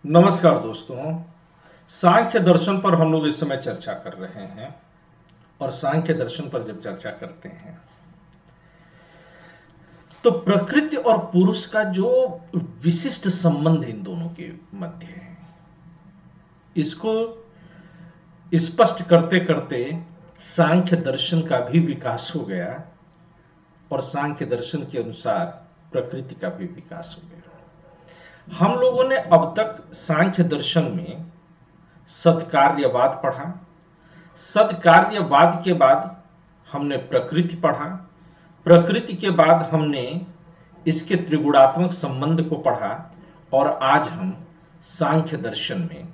नमस्कार दोस्तों। सांख्य दर्शन पर हम लोग इस समय चर्चा कर रहे हैं और सांख्य दर्शन पर जब चर्चा करते हैं तो प्रकृति और पुरुष का जो विशिष्ट संबंध इन दोनों के मध्य है, इसको स्पष्ट करते करते सांख्य दर्शन का भी विकास हो गया और सांख्य दर्शन के अनुसार प्रकृति का भी विकास हो गया। हम लोगों ने अब तक सांख्य दर्शन में सत्कार्यवाद पढ़ा। सत्कार्यवाद के बाद हमने प्रकृति पढ़ा। प्रकृति के बाद हमने इसके त्रिगुणात्मक संबंध को पढ़ा और आज हम सांख्य दर्शन में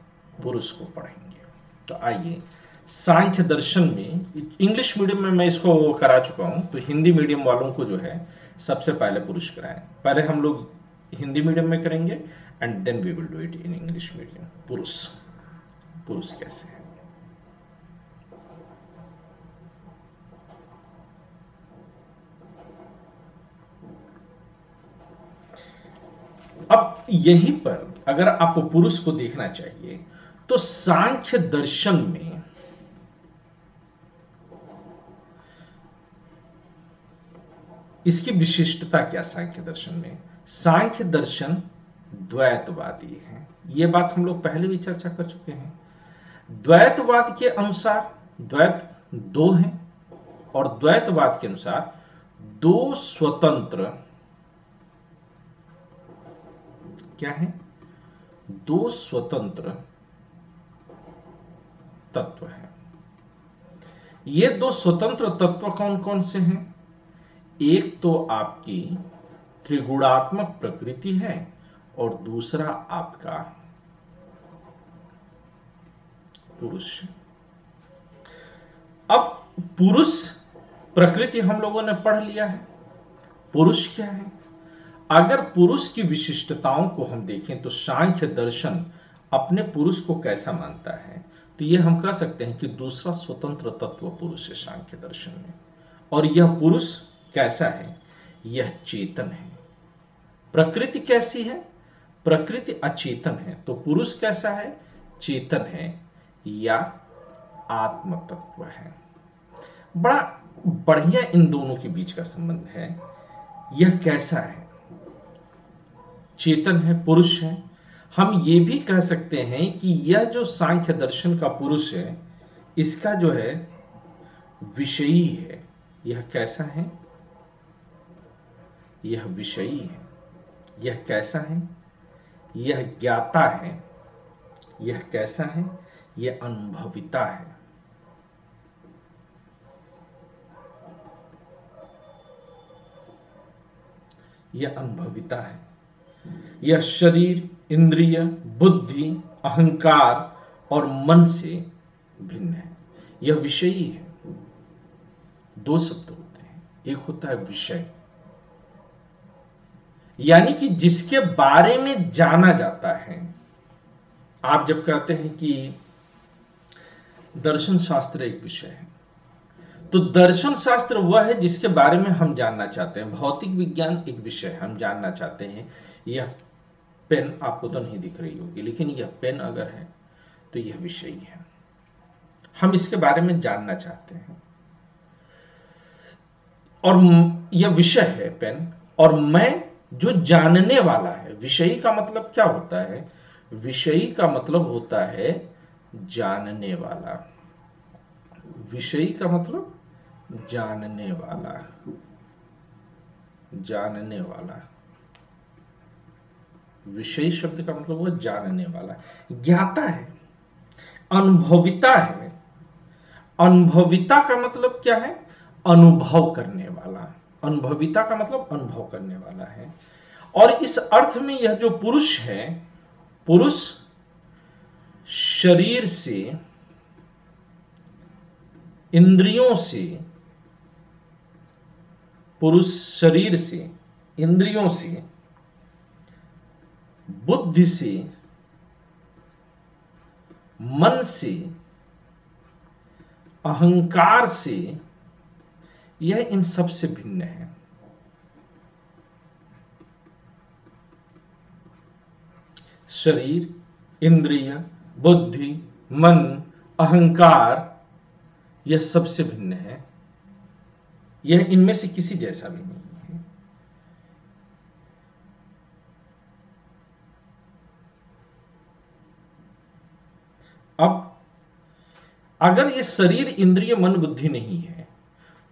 पुरुष को पढ़ेंगे। तो आइए, सांख्य दर्शन में इंग्लिश मीडियम में मैं इसको करा चुका हूं, तो हिंदी मीडियम वालों को जो है सबसे पहले पुरुष कराएं। पहले हम लोग हिंदी मीडियम में करेंगे and then we will do it in English medium. पुरुष पुरुष कैसे है। अब यहीं पर अगर आपको पुरुष को देखना चाहिए तो सांख्य दर्शन में इसकी विशिष्टता क्या। सांख्य दर्शन में सांख्य दर्शन द्वैतवादी है। यह बात हम लोग पहले भी चर्चा कर चुके हैं। द्वैतवाद के अनुसार द्वैत दो हैं और द्वैतवाद के अनुसार दो स्वतंत्र क्या है, दो स्वतंत्र तत्व हैं। ये दो स्वतंत्र तत्व कौन कौन से हैं। एक तो आपकी त्रिगुणात्मक प्रकृति है और दूसरा आपका पुरुष। अब पुरुष प्रकृति हम लोगों ने पढ़ लिया है। पुरुष क्या है। अगर पुरुष की विशिष्टताओं को हम देखें तो सांख्य दर्शन अपने पुरुष को कैसा मानता है, तो यह हम कह सकते हैं कि दूसरा स्वतंत्र तत्व पुरुष है सांख्य दर्शन में। और यह पुरुष कैसा है, यह चेतन है। प्रकृति कैसी है, प्रकृति अचेतन है, तो पुरुष कैसा है, चेतन है या आत्म तत्व है। बड़ा बढ़िया इन दोनों के बीच का संबंध है। यह कैसा है, चेतन है, पुरुष है। हम ये भी कह सकते हैं कि यह जो सांख्य दर्शन का पुरुष है, इसका जो है विषयी है। यह कैसा है, यह विषयी है। यह कैसा है, यह ज्ञाता है। यह कैसा है, यह अनुभविता है। यह अनुभविता है। यह शरीर, इंद्रिय, बुद्धि, अहंकार और मन से भिन्न है। यह विषयी है। दो शब्द होते हैं, एक होता है विषय, यानी कि जिसके बारे में जाना जाता है। आप जब कहते हैं कि दर्शन शास्त्र एक विषय है, तो दर्शन शास्त्र वह है जिसके बारे में हम जानना चाहते हैं। भौतिक विज्ञान एक विषय है, हम जानना चाहते हैं। यह पेन आपको तो नहीं दिख रही होगी, लेकिन यह पेन अगर है तो यह विषयी है। हम इसके बारे में जानना चाहते हैं और यह विषय है पेन। और मैं जो जानने वाला है, विषयी का मतलब क्या होता है, विषयी का मतलब होता है जानने वाला। विषयी का मतलब जानने वाला, जानने वाला। विषयी शब्द का मतलब वो जानने वाला, ज्ञाता है, अनुभविता है। अनुभविता का मतलब क्या है, अनुभव करने वाला। अनुभविता का मतलब अनुभव करने वाला है। और इस अर्थ में यह जो पुरुष है, पुरुष शरीर से, इंद्रियों से, पुरुष शरीर से, इंद्रियों से, बुद्धि से, मन से, अहंकार से, यह इन सब से भिन्न है। शरीर, इंद्रिय, बुद्धि, मन, अहंकार यह सबसे भिन्न है। यह इनमें से किसी जैसा भी नहीं है। अब अगर ये शरीर, इंद्रिय, मन, बुद्धि नहीं है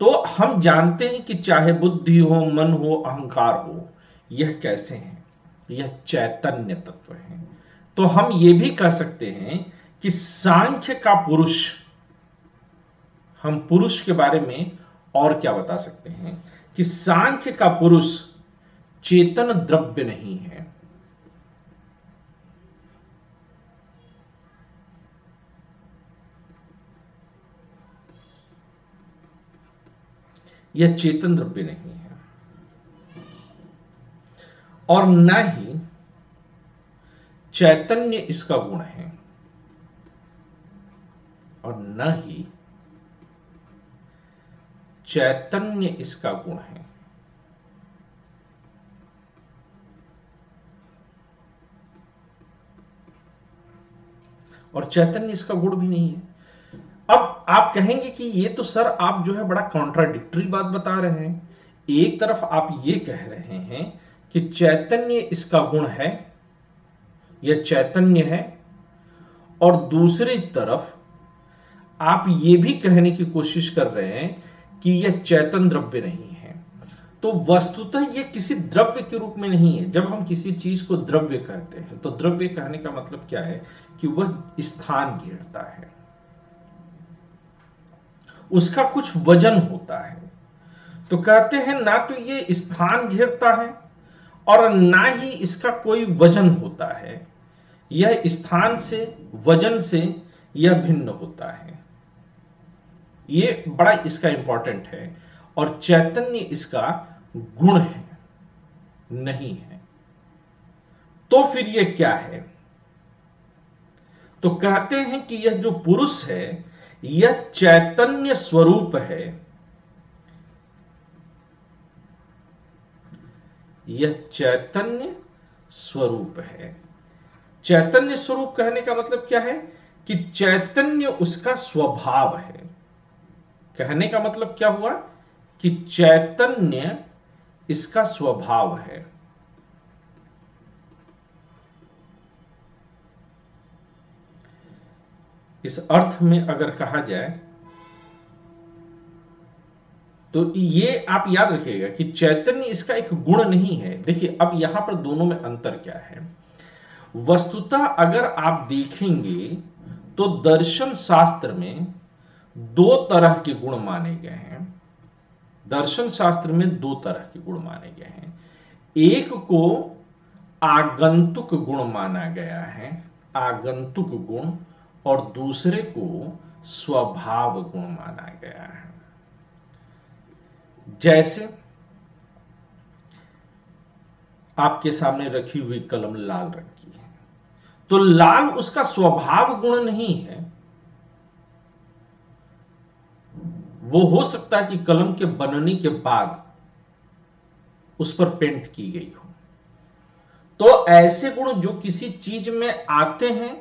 तो हम जानते हैं कि चाहे बुद्धि हो, मन हो, अहंकार हो, यह कैसे हैं? यह चैतन्य तत्व है। तो हम ये भी कह सकते हैं कि सांख्य का पुरुष, हम पुरुष के बारे में और क्या बता सकते हैं कि सांख्य का पुरुष चेतन द्रव्य नहीं है। यह चेतन द्रव्य नहीं है और न ही चैतन्य इसका गुण है और न ही चैतन्य इसका गुण है। और चैतन्य इसका गुण भी नहीं है। अब आप कहेंगे कि ये तो सर आप जो है बड़ा कॉन्ट्राडिक्टरी बात बता रहे हैं। एक तरफ आप ये कह रहे हैं कि चैतन्य इसका गुण है, यह चैतन्य है, और दूसरी तरफ आप ये भी कहने की कोशिश कर रहे हैं कि यह चेतन द्रव्य नहीं है। तो वस्तुतः यह किसी द्रव्य के रूप में नहीं है। जब हम किसी चीज को द्रव्य कहते हैं तो द्रव्य कहने का मतलब क्या है कि वह स्थान घेरता है, उसका कुछ वजन होता है। तो कहते हैं ना तो ये स्थान घेरता है और ना ही इसका कोई वजन होता है, यह स्थान से, वजन से यह भिन्न होता है। ये बड़ा इसका इंपॉर्टेंट है। और चैतन्य इसका गुण है, नहीं है। तो फिर ये क्या है? तो कहते हैं कि यह जो पुरुष है यह चैतन्य स्वरूप है। यह चैतन्य स्वरूप है। चैतन्य स्वरूप कहने का मतलब क्या है कि चैतन्य उसका स्वभाव है। कहने का मतलब क्या हुआ कि चैतन्य इसका स्वभाव है। इस अर्थ में अगर कहा जाए तो ये आप याद रखिएगा कि चैतन्य इसका एक गुण नहीं है। देखिए अब यहां पर दोनों में अंतर क्या है। वस्तुतः अगर आप देखेंगे तो दर्शन शास्त्र में दो तरह के गुण माने गए हैं। दर्शन शास्त्र में दो तरह के गुण माने गए हैं। एक को आगंतुक गुण माना गया है, आगंतुक गुण, और दूसरे को स्वभाव गुण माना गया है। जैसे आपके सामने रखी हुई कलम लाल रंग की है, तो लाल उसका स्वभाव गुण नहीं है। वो हो सकता है कि कलम के बनने के बाद उस पर पेंट की गई हो। तो ऐसे गुण जो किसी चीज में आते हैं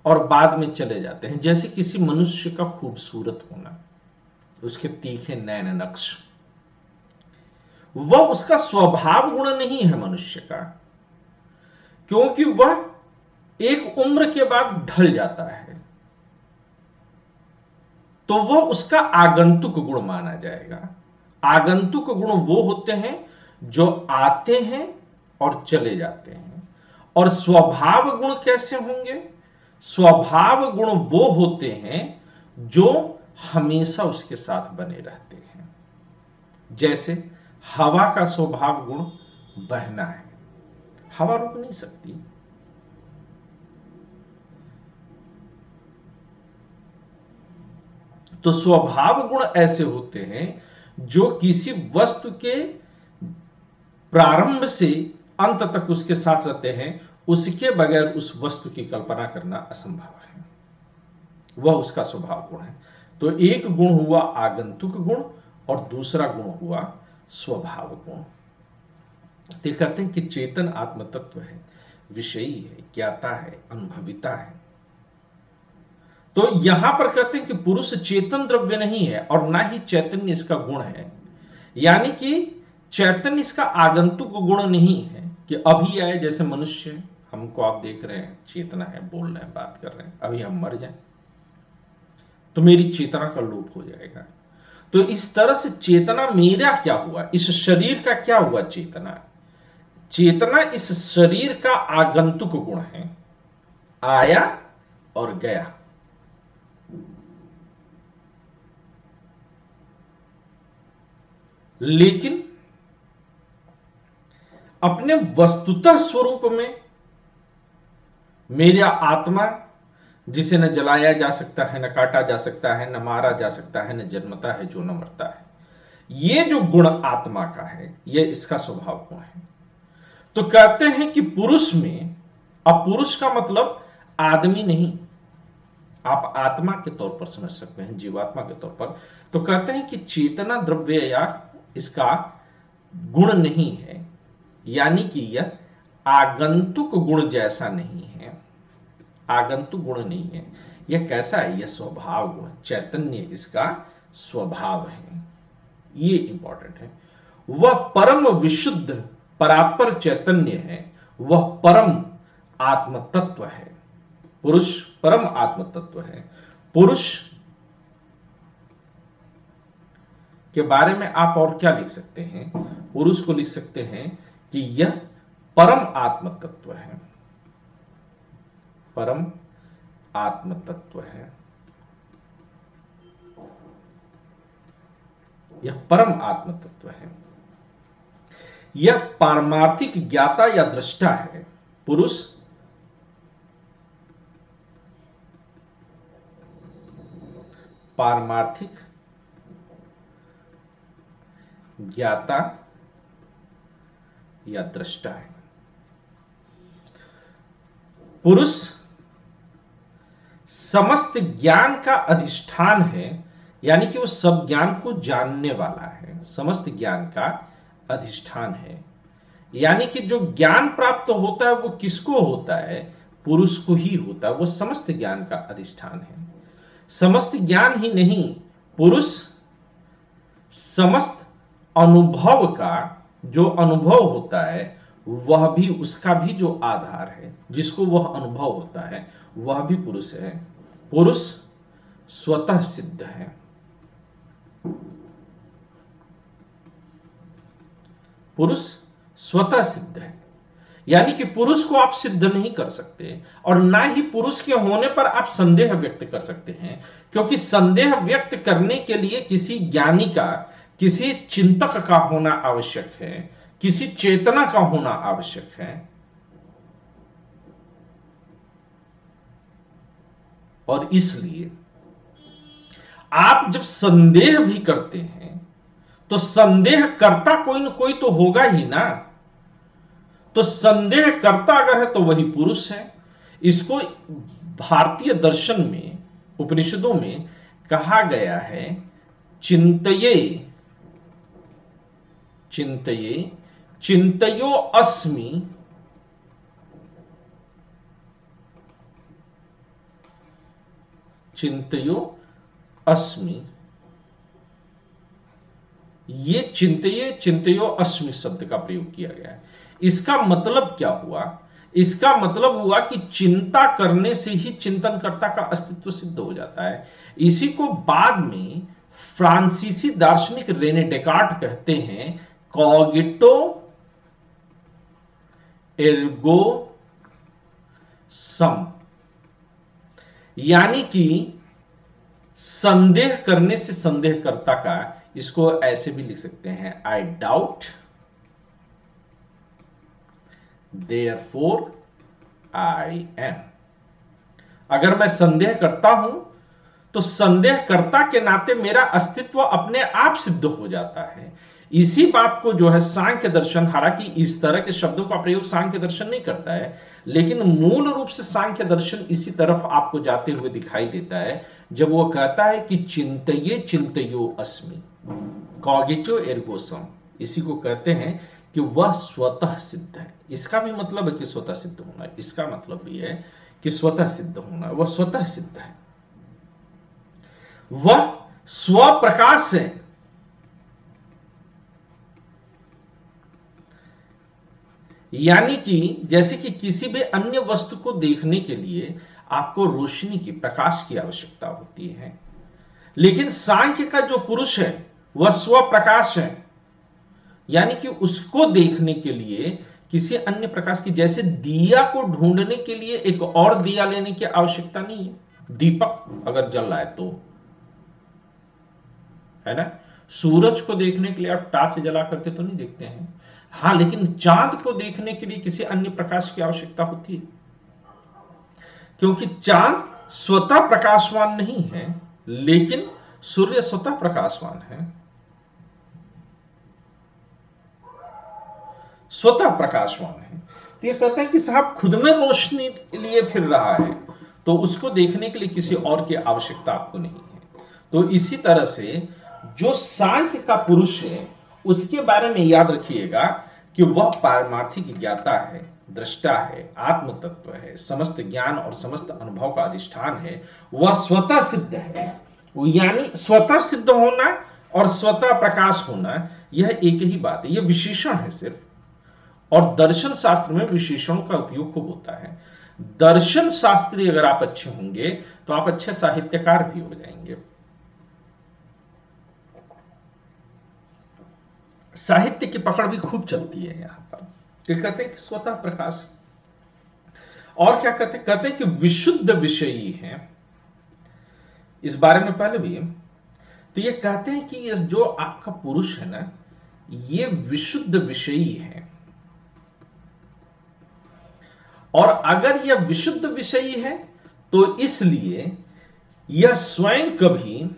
और बाद में चले जाते हैं, जैसे किसी मनुष्य का खूबसूरत होना, उसके तीखे नैन नक्श, वह उसका स्वभाव गुण नहीं है मनुष्य का, क्योंकि वह एक उम्र के बाद ढल जाता है। तो वह उसका आगंतुक गुण माना जाएगा। आगंतुक गुण वो होते हैं जो आते हैं और चले जाते हैं। और स्वभाव गुण कैसे होंगे? स्वभाव गुण वो होते हैं जो हमेशा उसके साथ बने रहते हैं। जैसे हवा का स्वभाव गुण बहना है, हवा रुक नहीं सकती। तो स्वभाव गुण ऐसे होते हैं जो किसी वस्तु के प्रारंभ से अंत तक उसके साथ रहते हैं, उसके बगैर उस वस्तु की कल्पना करना असंभव है। वह उसका स्वभाव गुण है। तो एक गुण हुआ आगंतुक गुण और दूसरा गुण हुआ स्वभाव गुण। तो कहते हैं कि चेतन आत्म तत्व है विषयी है, ज्ञाता है, अनुभविता है। तो यहां पर कहते हैं कि पुरुष चेतन द्रव्य नहीं है और ना ही चैतन्य इसका गुण है, यानी कि चैतन्य इसका आगंतुक गुण नहीं है कि अभी आए, जैसे मनुष्य हमको आप देख रहे हैं, चेतना है, बोल रहे हैं, बात कर रहे हैं, अभी हम मर जाएं तो मेरी चेतना का लोप हो जाएगा। तो इस तरह से चेतना मेरा क्या हुआ, इस शरीर का क्या हुआ, चेतना चेतना इस शरीर का आगंतुक गुण है, आया और गया। लेकिन अपने वस्तुतः स्वरूप में मेरा आत्मा, जिसे न जलाया जा सकता है, न काटा जा सकता है, न मारा जा सकता है, न जन्मता है जो न मरता है, ये जो गुण आत्मा का है, ये इसका स्वभाव गुण है। तो कहते हैं कि पुरुष में, अब पुरुष का मतलब आदमी नहीं, आप आत्मा के तौर पर समझ सकते हैं, जीवात्मा के तौर पर। तो कहते हैं कि चेतना द्रव्य या इसका गुण नहीं है, यानी कि यह आगंतुक गुण जैसा नहीं है, आगंतुक गुण नहीं है। यह कैसा है, यह स्वभाव गुण, चैतन्य इसका स्वभाव है, ये इंपॉर्टेंट है। वह परम विशुद्ध परात्पर चैतन्य है, वह परम आत्म तत्व है। पुरुष परम आत्म तत्व है। पुरुष के बारे में आप और क्या लिख सकते हैं, पुरुष को लिख सकते हैं कि यह परम आत्म तत्व है, परम आत्म तत्व है, यह परम आत्म तत्व है। यह पारमार्थिक ज्ञाता या दृष्टा है। पुरुष पारमार्थिक ज्ञाता या दृष्टा है। पुरुष समस्त ज्ञान का अधिष्ठान है, यानी कि वो सब ज्ञान को जानने वाला है, समस्त ज्ञान का अधिष्ठान है। यानी कि जो ज्ञान प्राप्त होता है वो किसको होता है, पुरुष को ही होता है, वो समस्त ज्ञान का अधिष्ठान है। समस्त ज्ञान ही नहीं, पुरुष समस्त अनुभव का, जो अनुभव होता है वह भी, उसका भी जो आधार है, जिसको वह अनुभव होता है, वह भी पुरुष है। पुरुष स्वतः सिद्ध है। पुरुष स्वतः सिद्ध है, यानी कि पुरुष को आप सिद्ध नहीं कर सकते, और ना ही पुरुष के होने पर आप संदेह व्यक्त कर सकते हैं, क्योंकि संदेह व्यक्त करने के लिए किसी ज्ञानी का, किसी चिंतक का होना आवश्यक है, किसी चेतना का होना आवश्यक है। और इसलिए आप जब संदेह भी करते हैं तो संदेह करता कोई ना कोई तो होगा ही ना। तो संदेह करता अगर है तो वही पुरुष है। इसको भारतीय दर्शन में, उपनिषदों में कहा गया है, चिंतये चिंतये चिंतयो अस्मि चिंतयो अस्मि। ये चिंतये चिंतयो अस्मि शब्द का प्रयोग किया गया है। इसका मतलब क्या हुआ, इसका मतलब हुआ कि चिंता करने से ही चिंतनकर्ता का अस्तित्व सिद्ध हो जाता है। इसी को बाद में फ्रांसीसी दार्शनिक रेने डेकार्ट कहते हैं कॉगिटो एर्गो सम, यानी कि संदेह करने से संदेहकर्ता का, इसको ऐसे भी लिख सकते हैं, I doubt therefore I am. अगर मैं संदेह करता हूं तो संदेहकर्ता के नाते मेरा अस्तित्व अपने आप सिद्ध हो जाता है। इसी बात को जो है सांख्य दर्शन, हालांकि इस तरह के शब्दों का प्रयोग सांख्य दर्शन नहीं करता है, लेकिन मूल रूप से सांख्य दर्शन इसी तरफ आपको जाते हुए दिखाई देता है, जब वो कहता है कि चिंतये चिंतयो अस्मि, कॉगिटो एर्गो सम। इसी को कहते हैं कि कि वह स्वतः सिद्ध है। इसका भी मतलब है कि स्वतः सिद्ध होना, इसका मतलब भी है कि स्वतः सिद्ध होना, वह स्वतः सिद्ध है, वह स्वप्रकाश है। यानी कि जैसे कि किसी भी अन्य वस्तु को देखने के लिए आपको रोशनी की, प्रकाश की आवश्यकता होती है, लेकिन सांख्य का जो पुरुष है वह स्वप्रकाश है। यानी कि उसको देखने के लिए किसी अन्य प्रकाश की, जैसे दिया को ढूंढने के लिए एक और दिया लेने की आवश्यकता नहीं है। दीपक अगर जल रहा है तो, है ना, सूरज को देखने के लिए आप टार्च जला करके तो नहीं देखते हैं। हां, लेकिन चांद को देखने के लिए किसी अन्य प्रकाश की आवश्यकता होती है, क्योंकि चांद स्वतः प्रकाशवान नहीं है, लेकिन सूर्य स्वतः प्रकाशवान है, स्वतः प्रकाशवान है। तो ये कहते हैं कि साहब खुद में रोशनी लिए फिर रहा है, तो उसको देखने के लिए किसी और की आवश्यकता आपको नहीं है। तो इसी तरह से जो सांख्य का पुरुष है उसके बारे में याद रखिएगा कि वह पारमार्थिक ज्ञाता है, दृष्टा है, आत्म तत्व है, समस्त ज्ञान और समस्त अनुभव का अधिष्ठान है, वह स्वतः सिद्ध है। यानी स्वतः सिद्ध होना और स्वतः प्रकाश होना यह एक ही बात है, यह विशेषण है सिर्फ। और दर्शन शास्त्र में विशेषणों का उपयोग खूब होता है। दर्शन शास्त्री अगर आप अच्छे होंगे तो आप अच्छे साहित्यकार भी हो जाएंगे। साहित्य की पकड़ भी खूब चलती है यहां पर। कहते हैं कि स्वतः प्रकाश, और क्या कहते हैं कि विशुद्ध विषयी है। इस बारे में पहले भी तो ये कहते हैं कि ये जो आपका पुरुष है ना, ये विशुद्ध विषयी है। और अगर यह विशुद्ध विषयी है तो इसलिए यह स्वयं कभी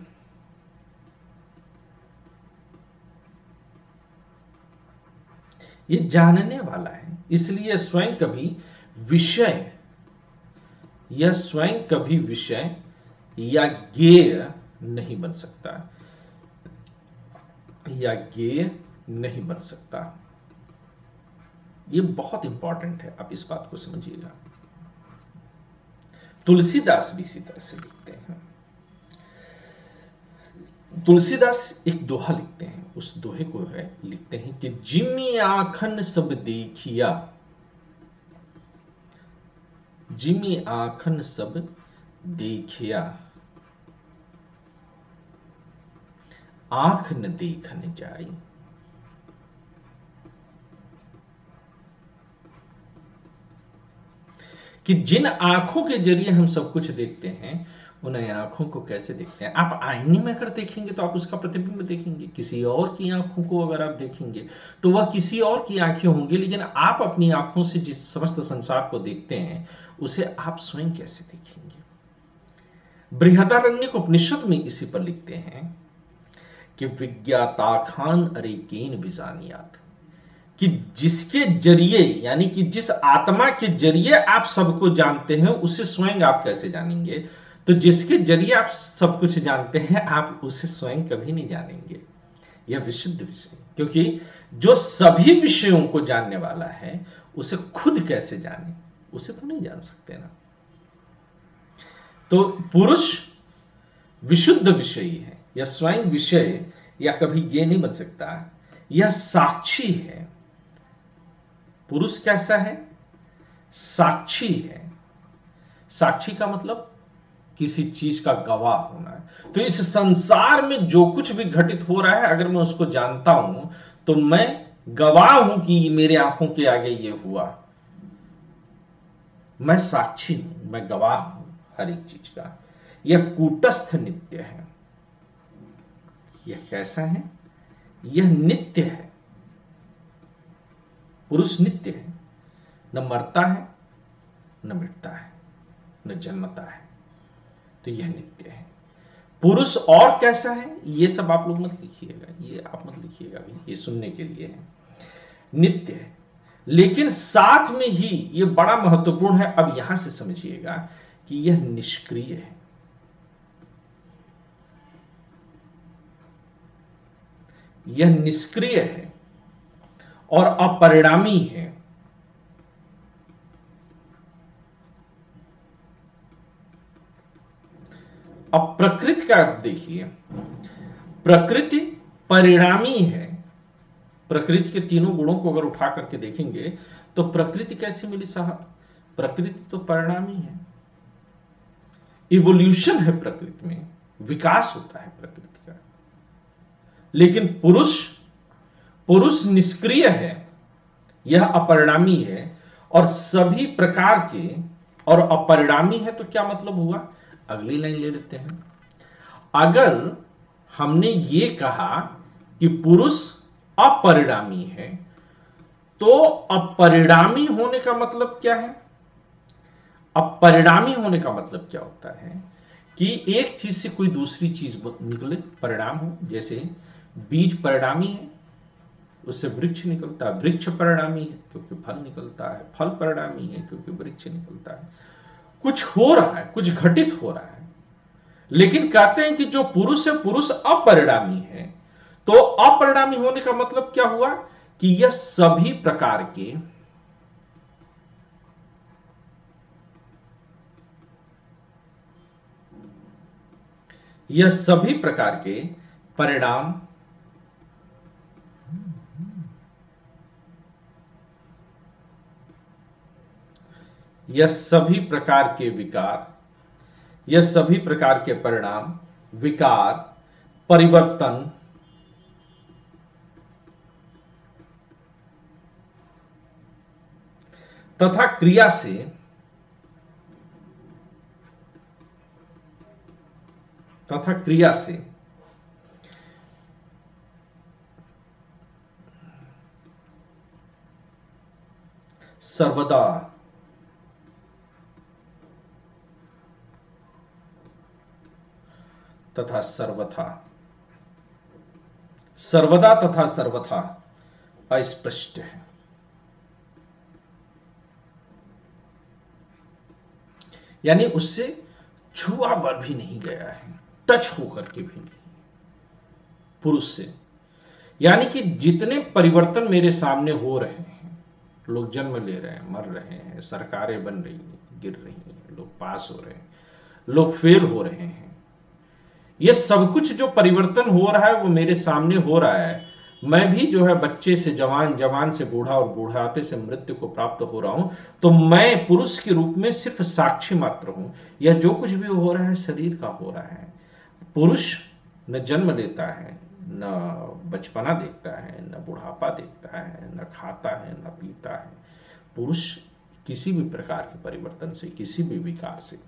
ये जानने वाला है, इसलिए स्वयं कभी विषय, यह स्वयं कभी विषय या ज्ञेय नहीं बन सकता, या ज्ञेय नहीं बन सकता। यह बहुत इंपॉर्टेंट है, आप इस बात को समझिएगा। तुलसीदास भी इसी तरह से लिखते हैं। तुलसीदास एक दोहा लिखते हैं, उस दोहे को है लिखते हैं कि जिमी आखन सब देखिया, जिमी आखन सब देखिया, आंख न देखन जाई। कि जिन आंखों के जरिए हम सब कुछ देखते हैं, उन आंखों को कैसे देखते हैं। आप आईने में अगर देखेंगे तो आप उसका प्रतिबिंब देखेंगे, किसी और की आंखों को अगर आप देखेंगे तो वह किसी और की आंखें होंगी, लेकिन आप अपनी आंखों से जिस समस्त संसार को देखते हैं उसे आप स्वयं कैसे देखेंगे। बृहदारण्यक उपनिषद में इसी पर लिखते हैं कि विज्ञाता खान अरे केन बिजानियात, कि जिसके जरिए, यानी कि जिस आत्मा के जरिए आप सबको जानते हैं उसे स्वयं आप कैसे जानेंगे। तो जिसके जरिए आप सब कुछ जानते हैं आप उसे स्वयं कभी नहीं जानेंगे। यह विशुद्ध विषय, क्योंकि जो सभी विषयों को जानने वाला है उसे खुद कैसे जाने, उसे तो नहीं जान सकते ना। तो पुरुष विशुद्ध विषयी है, यह स्वयं विषय या कभी ये नहीं बन सकता, यह साक्षी है। पुरुष कैसा है? साक्षी है। साक्षी का मतलब किसी चीज का गवाह होना है। तो इस संसार में जो कुछ भी घटित हो रहा है अगर मैं उसको जानता हूं तो मैं गवाह हूं कि मेरे आंखों के आगे ये हुआ। मैं साक्षी हूं, मैं गवाह हूं हर एक चीज का। यह कूटस्थ नित्य है। यह कैसा है? यह नित्य है। पुरुष नित्य है, न मरता है न मिटता है न जन्मता है, तो यह नित्य है। पुरुष और कैसा है ये सब आप लोग मत लिखिएगा, ये आप मत लिखिएगा अभी, ये सुनने के लिए है। नित्य है, लेकिन साथ में ही ये बड़ा महत्वपूर्ण है, अब यहां से समझिएगा कि यह निष्क्रिय है। यह निष्क्रिय है और अपरिणामी है। अब प्रकृति का आप देखिए, प्रकृति परिणामी है। प्रकृति के तीनों गुणों को अगर उठा करके देखेंगे तो प्रकृति कैसी मिली साहब? प्रकृति तो परिणामी है, इवोल्यूशन है प्रकृति में, विकास होता है प्रकृति का। लेकिन पुरुष, पुरुष निष्क्रिय है, यह अपरिणामी है। और सभी प्रकार के, और अपरिणामी है तो क्या मतलब हुआ? अगली लाइन ले लेते हैं। अगर हमने ये कहा कि पुरुष अपरिणामी है, तो अपरिणामी होने का मतलब क्या है? अपरिणामी होने का मतलब क्या होता है कि एक चीज से कोई दूसरी चीज निकले, परिणाम हो। जैसे बीज परिणामी है, उससे वृक्ष निकलता है, वृक्ष परिणामी है क्योंकि फल निकलता है, फल परिणामी है क्योंकि वृक्ष निकलता है। कुछ हो रहा है, कुछ घटित हो रहा है। लेकिन कहते हैं कि जो पुरुष है, पुरुष अपरिणामी है। तो अपरिणामी होने का मतलब क्या हुआ कि यह सभी प्रकार के, यह सभी प्रकार के परिणाम, यह सभी प्रकार के विकार, यह सभी प्रकार के परिणाम, विकार, परिवर्तन तथा क्रिया से, तथा क्रिया से सर्वदा तथा सर्वथा, सर्वदा तथा सर्वथा अस्पष्ट है। यानी उससे छुआ भर भी नहीं गया है, टच होकर के भी नहीं पुरुष से। यानी कि जितने परिवर्तन मेरे सामने हो रहे हैं, लोग जन्म ले रहे हैं, मर रहे हैं, सरकारें बन रही हैं, गिर रही हैं, लोग पास हो रहे हैं, लोग फेल हो रहे हैं, ये सब कुछ जो परिवर्तन हो रहा है वो मेरे सामने हो रहा है। मैं भी जो है बच्चे से जवान, जवान से बूढ़ा और बूढ़ापे से मृत्यु को प्राप्त हो रहा हूं। तो मैं पुरुष के रूप में सिर्फ साक्षी मात्र हूं। यह जो कुछ भी हो रहा है शरीर का हो रहा है। पुरुष न जन्म लेता है, न बचपना देखता है, न बुढ़ापा देखता है, न खाता है, न पीता है। पुरुष किसी भी प्रकार के परिवर्तन से, किसी भी विकार से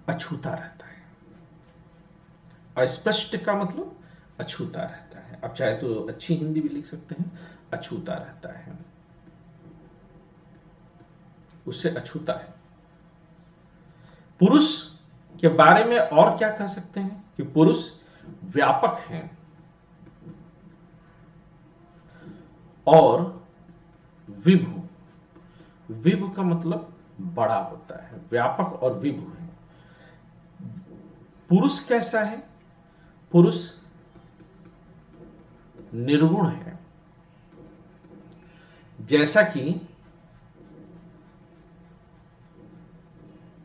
अछूता रहता है। अस्पष्ट का मतलब अछूता रहता है। अब चाहे तो अच्छी हिंदी भी लिख सकते हैं, अछूता रहता है, उससे अछूता है। पुरुष के बारे में और क्या कह सकते हैं कि पुरुष व्यापक है और विभु। विभु का मतलब बड़ा होता है, व्यापक और विभु है। पुरुष कैसा है? पुरुष निर्गुण है। जैसा कि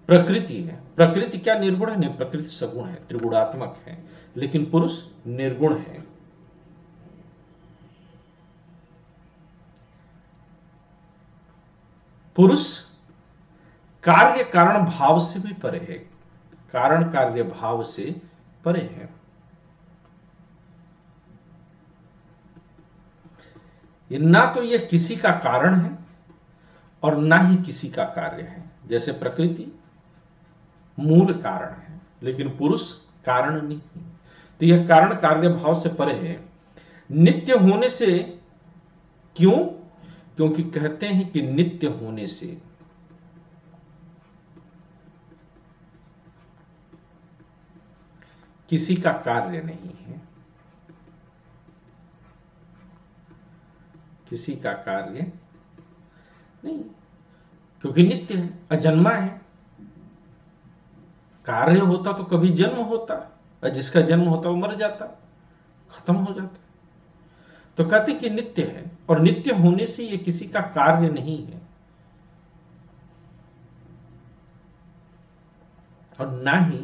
प्रकृति है। प्रकृति क्या निर्गुण है? नहीं, प्रकृति सगुण है, त्रिगुणात्मक है। लेकिन पुरुष निर्गुण है। पुरुष कार्य कारण भाव से भी परे है, कारण कार्य भाव से परे है। ना तो यह किसी का कारण है और ना ही किसी का कार्य है। जैसे प्रकृति मूल कारण है, लेकिन पुरुष कारण नहीं। तो यह कारण कार्य भाव से परे है। नित्य होने से, क्यों? क्योंकि कहते हैं कि नित्य होने से किसी का कार्य नहीं है, किसी का कार्य नहीं, क्योंकि नित्य है, अजन्मा है। कार्य होता तो कभी जन्म होता, और जिसका जन्म होता वो मर जाता, खत्म हो जाता। तो कहते कि नित्य है, और नित्य होने से ये किसी का कार्य नहीं है, और ना ही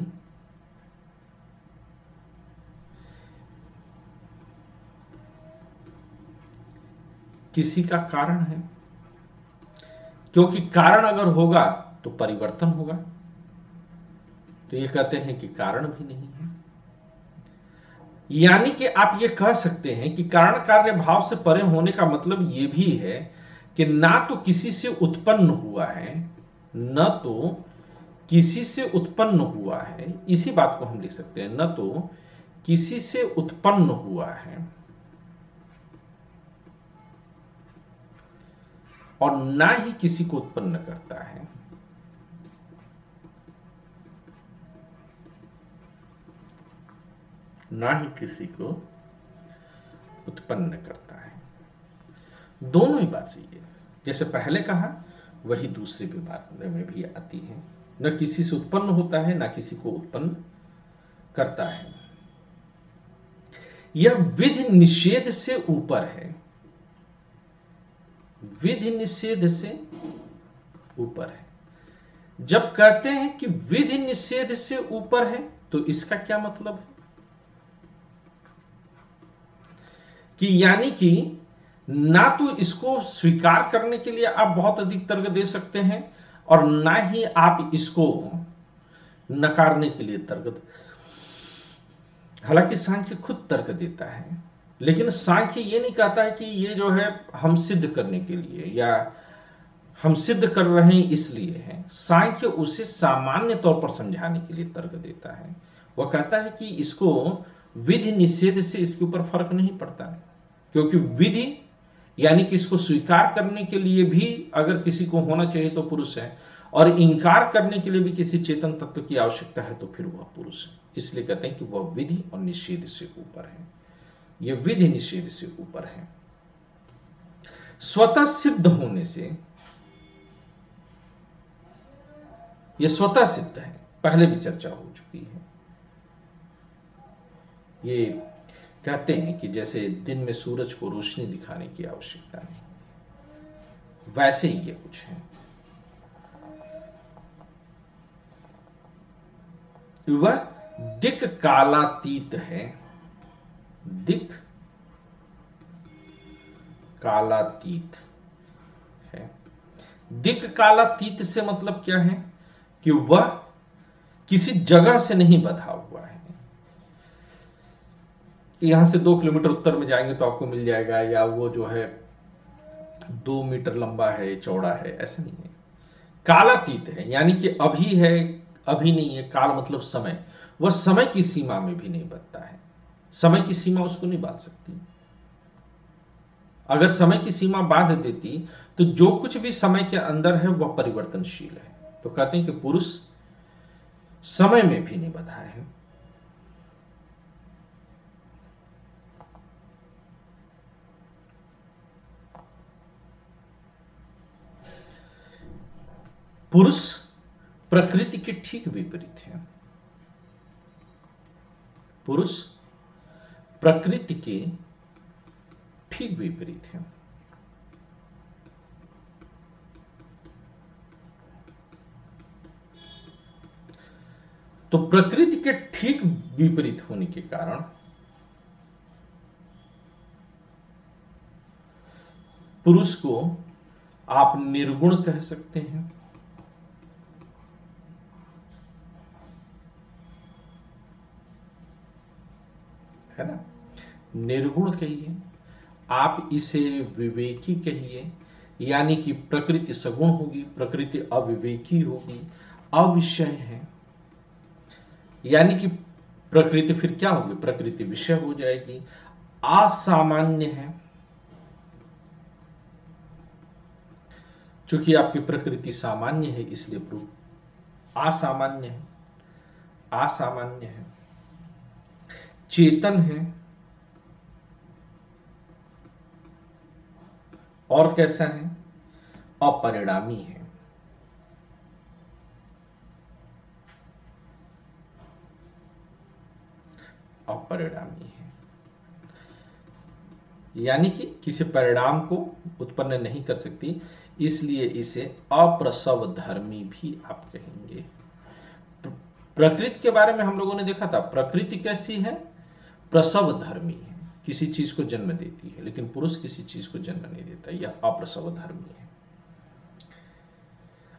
किसी का कारण है, क्योंकि कारण अगर होगा तो परिवर्तन होगा। तो ये कहते हैं कि कारण भी नहीं है। यानी कि आप ये कह सकते हैं कि कारण कार्य भाव से परे होने का मतलब ये भी है कि ना तो किसी से उत्पन्न हुआ है, न तो किसी से उत्पन्न हुआ है। इसी बात को हम लिख सकते हैं, न तो किसी से उत्पन्न हुआ है और ना ही किसी को उत्पन्न करता है। ना ही किसी को उत्पन्न करता है। दोनों ही बात सही है। जैसे पहले कहा वही दूसरे विभाग में भी आती है, न किसी से उत्पन्न होता है ना किसी को उत्पन्न करता है। यह विधि निषेध से ऊपर है, विधि निषेध से ऊपर है। जब कहते हैं कि विधि निषेध से ऊपर है तो इसका क्या मतलब है कि यानी कि ना तो इसको स्वीकार करने के लिए आप बहुत अधिक तर्क दे सकते हैं और ना ही आप इसको नकारने के लिए तर्क। हालांकि सांख्य खुद तर्क देता है, लेकिन सांख्य ये नहीं कहता है कि ये जो है हम सिद्ध करने के लिए या हम सिद्ध कर रहे हैं इसलिए है। सांख्य उसे सामान्य तौर पर समझाने के लिए तर्क देता है। वह कहता है कि इसको विधि निषेध से इसके ऊपर फर्क नहीं पड़ता है, क्योंकि विधि यानी कि इसको स्वीकार करने के लिए भी अगर किसी को होना चाहिए तो पुरुष है, और इंकार करने के लिए भी किसी चेतन तत्व की आवश्यकता है तो फिर वह पुरुष है। इसलिए कहते हैं कि वह विधि और निषेध से ऊपर है। यह विधि निषेध से ऊपर है। स्वतः सिद्ध होने से, यह स्वतः सिद्ध है, पहले भी चर्चा हो चुकी है। ये कहते हैं कि जैसे दिन में सूरज को रोशनी दिखाने की आवश्यकता नहीं, वैसे ही ये कुछ है। वह दिक कालातीत है, दिक कालातीत है। दिक कालातीत से मतलब क्या है कि वह किसी जगह से नहीं बंधा हुआ है कि यहां से 2 किलोमीटर उत्तर में जाएंगे तो आपको मिल जाएगा, या वो जो है 2 मीटर लंबा है चौड़ा है, ऐसा नहीं है। कालातीत है यानी कि अभी है अभी नहीं है। काल मतलब समय, वह समय की सीमा में भी नहीं बंधता है। समय की सीमा उसको नहीं बांध सकती। अगर समय की सीमा बांध देती तो जो कुछ भी समय के अंदर है वह परिवर्तनशील है। तो कहते हैं कि पुरुष समय में भी नहीं बंधा है। पुरुष प्रकृति के ठीक विपरीत है। पुरुष प्रकृति के ठीक विपरीत है। तो प्रकृति के ठीक विपरीत होने के कारण पुरुष को आप निर्गुण कह सकते हैं, है ना। निर्गुण कहिए, आप इसे विवेकी कहिए, यानी कि प्रकृति सगुण होगी, प्रकृति अविवेकी होगी, अविषय है। यानी कि प्रकृति फिर क्या होगी, प्रकृति विषय हो जाएगी। असामान्य है, चूंकि आपकी प्रकृति सामान्य है इसलिए असामान्य है। असामान्य है, चेतन है, और कैसा है, अपरिणामी है। अपरिणामी है। यानी कि किसी परिणाम को उत्पन्न नहीं कर सकती, इसलिए इसे अप्रसव धर्मी भी आप कहेंगे। प्रकृति के बारे में हम लोगों ने देखा था, प्रकृति कैसी है, प्रसव धर्मी है, किसी चीज को जन्म देती है, लेकिन पुरुष किसी चीज को जन्म नहीं देता, यह अप्रसव धर्मी है।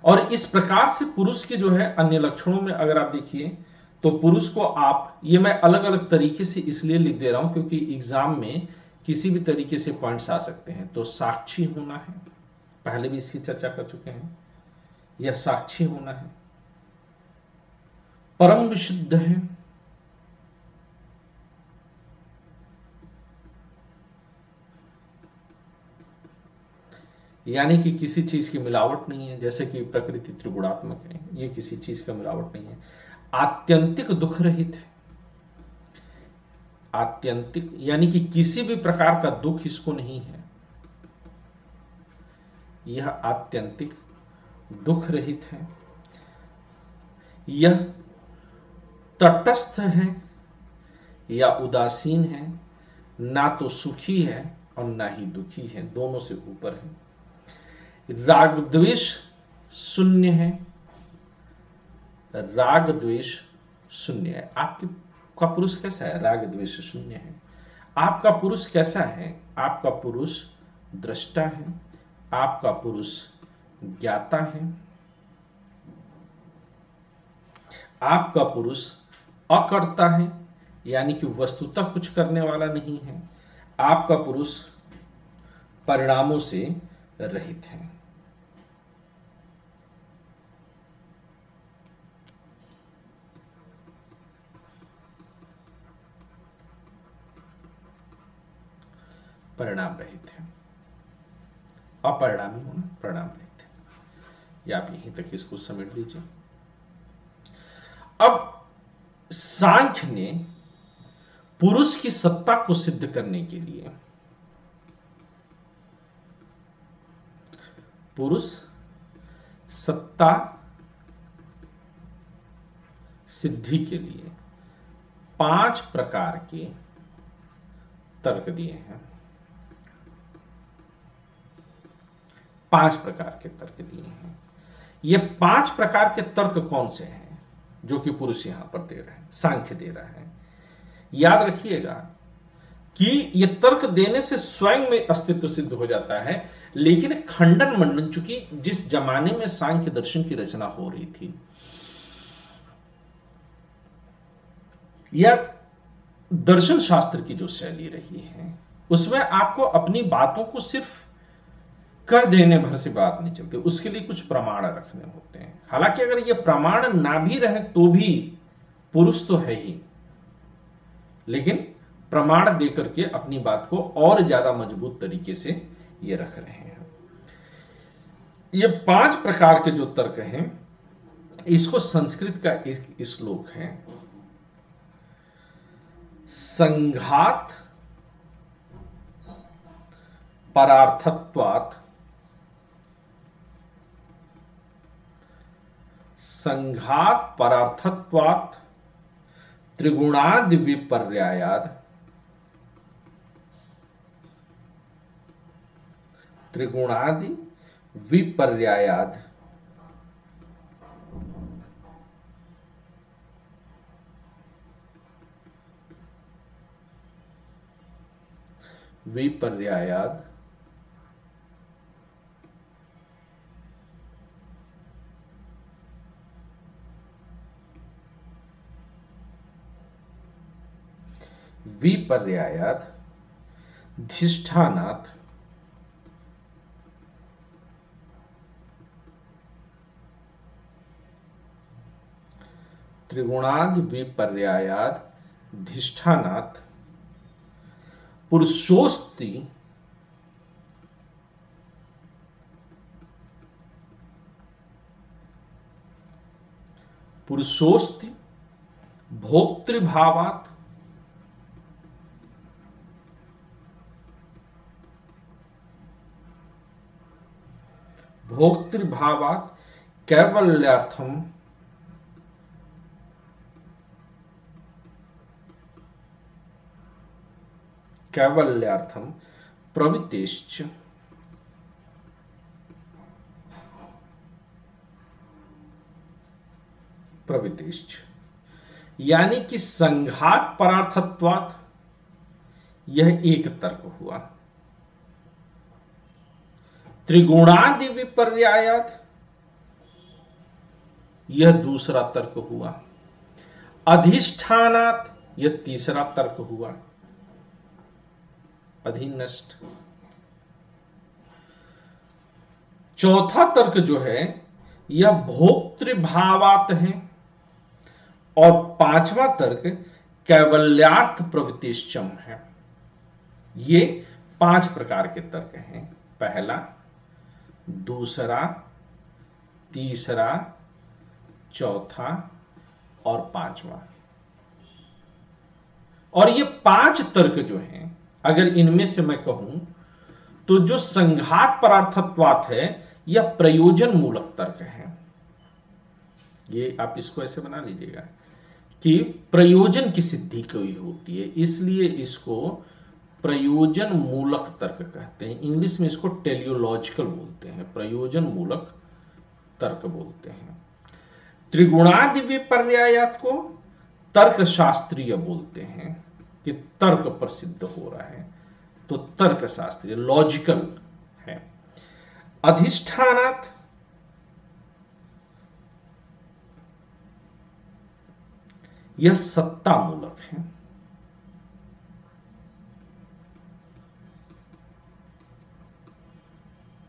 और इस प्रकार से पुरुष के जो है अन्य लक्षणों में अगर आप देखिए तो पुरुष को आप, ये मैं अलग अलग तरीके से इसलिए लिख दे रहा हूं क्योंकि एग्जाम में किसी भी तरीके से पॉइंट्स आ सकते हैं। तो साक्षी होना है, पहले भी इसकी चर्चा कर चुके हैं, यह साक्षी होना है, परम विशुद्ध है, यानी कि किसी चीज की मिलावट नहीं है, जैसे कि प्रकृति त्रिगुणात्मक है, ये किसी चीज का मिलावट नहीं है, आत्यंतिक दुख रहित है, आत्यंतिक यानी कि किसी भी प्रकार का दुख इसको नहीं है, यह आत्यंतिक दुख रहित है, यह तटस्थ है या उदासीन है, ना तो सुखी है और ना ही दुखी है, दोनों से ऊपर है, राग द्वेष शून्य है, राग द्वेष शून्य है। आपका पुरुष कैसा है, राग द्वेष शून्य है। आपका पुरुष कैसा है, आपका पुरुष दृष्टा है, आपका पुरुष ज्ञाता है, आपका पुरुष अकर्ता है, यानी कि वस्तुतः कुछ करने वाला नहीं है, आपका पुरुष परिणामों से रहित है। परिणाम रहित है, अपरिणामी होना, परिणाम रहित है। या आप यहीं तक इसको समेट दीजिए। अब सांख्य ने पुरुष की सत्ता को सिद्ध करने के लिए, पुरुष सत्ता सिद्धि के लिए 5 प्रकार के तर्क दिए हैं, 5 प्रकार के तर्क दिए हैं। ये 5 प्रकार के तर्क कौन से हैं जो कि पुरुष यहां पर दे रहे हैं, सांख्य दे रहा है। याद रखिएगा कि ये तर्क देने से स्वयं में अस्तित्व सिद्ध हो जाता है, लेकिन खंडन मंडन, चूंकि जिस जमाने में सांख्य दर्शन की रचना हो रही थी, या दर्शन शास्त्र की जो शैली रही है, उसमें आपको अपनी बातों को सिर्फ कर देने भर से बात नहीं चलती, उसके लिए कुछ प्रमाण रखने होते हैं। हालांकि अगर ये प्रमाण ना भी रहे तो भी पुरुष तो है ही, लेकिन प्रमाण देकर के अपनी बात को और ज्यादा मजबूत तरीके से ये रख रहे हैं। ये 5 प्रकार के जो तर्क हैं, इसको संस्कृत का एक श्लोक है, संघात परार्थत्वात्, संघात परार्थत्वात् त्रिगुणादि विपर्यायाद, त्रिगुणादि विपर्यायाद विपर्यायाद विपर्यायाद धिष्ठानात् त्रिगुणादि विपर्यायाद धिष्ठानात् पुरुषोस्ति पुरुषोस्ति भोक्तृभावात् भोक्तृभावात् कैवल्यार्थम कैवल्यार्थम प्रवितेश्च। प्रवितेश्च यानी कि संघात परार्थत्वात्, यह एक तर्क हुआ। त्रिगुणादि विपर्यायात्, यह दूसरा तर्क हुआ। अधिष्ठानात्, यह तीसरा तर्क हुआ। अधिनष्ट। चौथा तर्क जो है यह भोक्तृभावात् है, और पांचवा तर्क कैवल्यार्थ प्रवितेश्चम है। ये 5 प्रकार के तर्क हैं। पहला, दूसरा, तीसरा, चौथा और पांचवा। और ये 5 तर्क जो हैं, अगर इनमें से मैं कहूं तो जो संघात परार्थत्वात् है यह प्रयोजन मूलक तर्क है। ये आप इसको ऐसे बना लीजिएगा कि प्रयोजन की सिद्धि कोई होती है, इसलिए इसको प्रयोजन मूलक तर्क कहते हैं। इंग्लिश में इसको टेलियोलॉजिकल बोलते हैं, प्रयोजन मूलक तर्क बोलते हैं। त्रिगुणादि विपर्यायात् को तर्क शास्त्रीय बोलते हैं कि तर्क पर सिद्ध हो रहा है, तो तर्क शास्त्रीय, लॉजिकल है। अधिष्ठानात्, यह सत्ता मूलक है।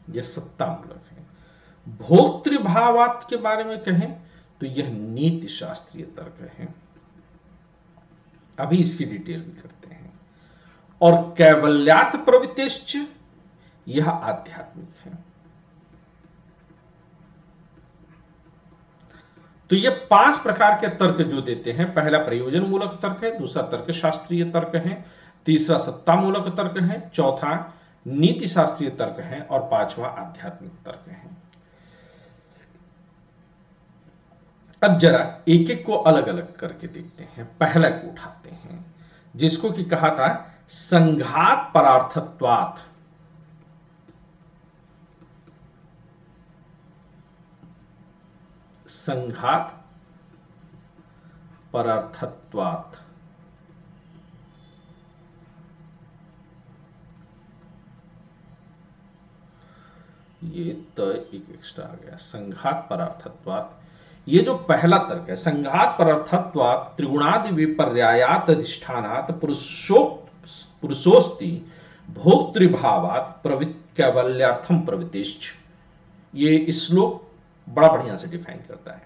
यह सत्ता मूलक है। भोक्तृभावात् के बारे में कहें तो यह नीति शास्त्रीय तर्क है। अभी इसकी डिटेल भी करते हैं। और कैवल्यार्थ प्रवितेश्च, यह आध्यात्मिक है। तो ये 5 प्रकार के तर्क जो देते हैं, पहला प्रयोजन मूलक तर्क है, दूसरा तर्क शास्त्रीय तर्क है, तीसरा सत्ता मूलक तर्क है, चौथा नीति शास्त्रीय तर्क है, और पांचवा आध्यात्मिक तर्क है। अब जरा एक एक को अलग अलग करके देखते हैं। पहला को उठाते हैं, जिसको कि कहा था संघात परार्थत्वात्। संघात परार्थत्वात्। ये तो एक एक्स्ट्रा आ गया, संघात परार्थत्वात्। ये जो पहला तर्क है, संघात परार्थत्वात् त्रिगुणादि विपर्यायात् अधिष्ठानात् पुरुषोस्ति भोक्तृभावात् कैवल्यार्थम प्रवितेश्च। ये श्लोक बड़ा बढ़िया से डिफाइन करता है।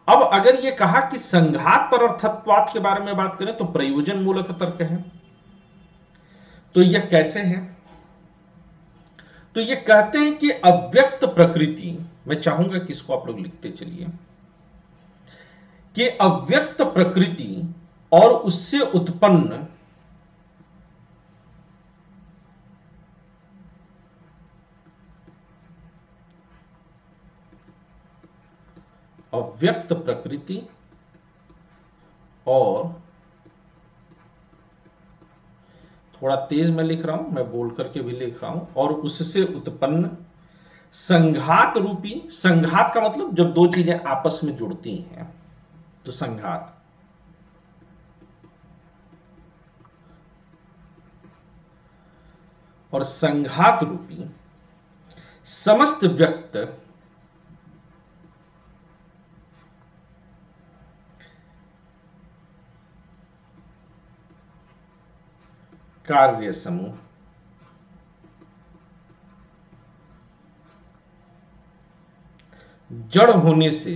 अब अगर ये कहा कि संघात परार्थत्वात् के बारे में बात करें तो प्रयोजन मूलक तर्क है। तो यह कैसे है? तो ये कहते हैं कि अव्यक्त प्रकृति, मैं चाहूंगा कि इसको आप लोग लिखते चलिए, कि अव्यक्त प्रकृति और उससे उत्पन्न अव्यक्त प्रकृति और, थोड़ा तेज मैं लिख रहा हूं, मैं बोल करके भी लिख रहा हूं, और उससे उत्पन्न संघात रूपी, संघात का मतलब जब दो चीजें आपस में जुड़ती हैं तो संघात, और संघात रूपी समस्त व्यक्त कार्य समूह जड़ होने से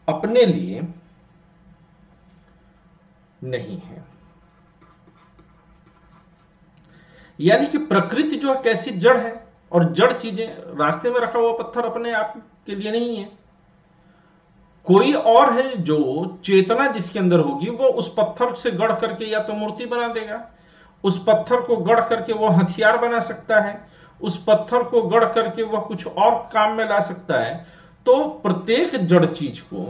अपने लिए नहीं है। यानी कि प्रकृति जो है कैसी, जड़ है, और जड़ चीजें, रास्ते में रखा हुआ पत्थर अपने आप के लिए नहीं है, कोई और है जो चेतना जिसके अंदर होगी वो उस पत्थर से गढ़ करके या तो मूर्ति बना देगा, उस पत्थर को गढ़ करके वो हथियार बना सकता है, उस पत्थर को गढ़ करके वह कुछ और काम में ला सकता है। तो प्रत्येक जड़ चीज को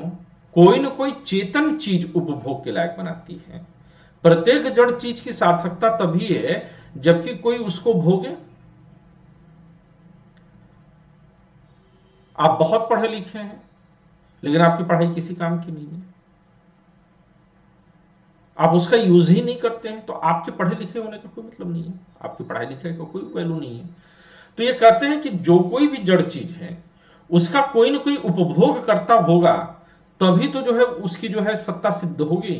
कोई ना कोई चेतन चीज उपभोग के लायक बनाती है। प्रत्येक जड़ चीज की सार्थकता तभी है जबकि कोई उसको भोगे। आप बहुत पढ़े लिखे हैं लेकिन आपकी पढ़ाई किसी काम की नहीं है, आप उसका यूज ही नहीं करते हैं, तो आपके पढ़े लिखे होने का कोई मतलब नहीं है, आपकी पढ़ाई लिखाई का कोई वैल्यू नहीं है। तो ये कहते हैं कि जो कोई भी जड़ चीज है उसका कोई ना कोई उपभोग करता होगा, तभी तो जो है उसकी जो है सत्ता सिद्ध होगी।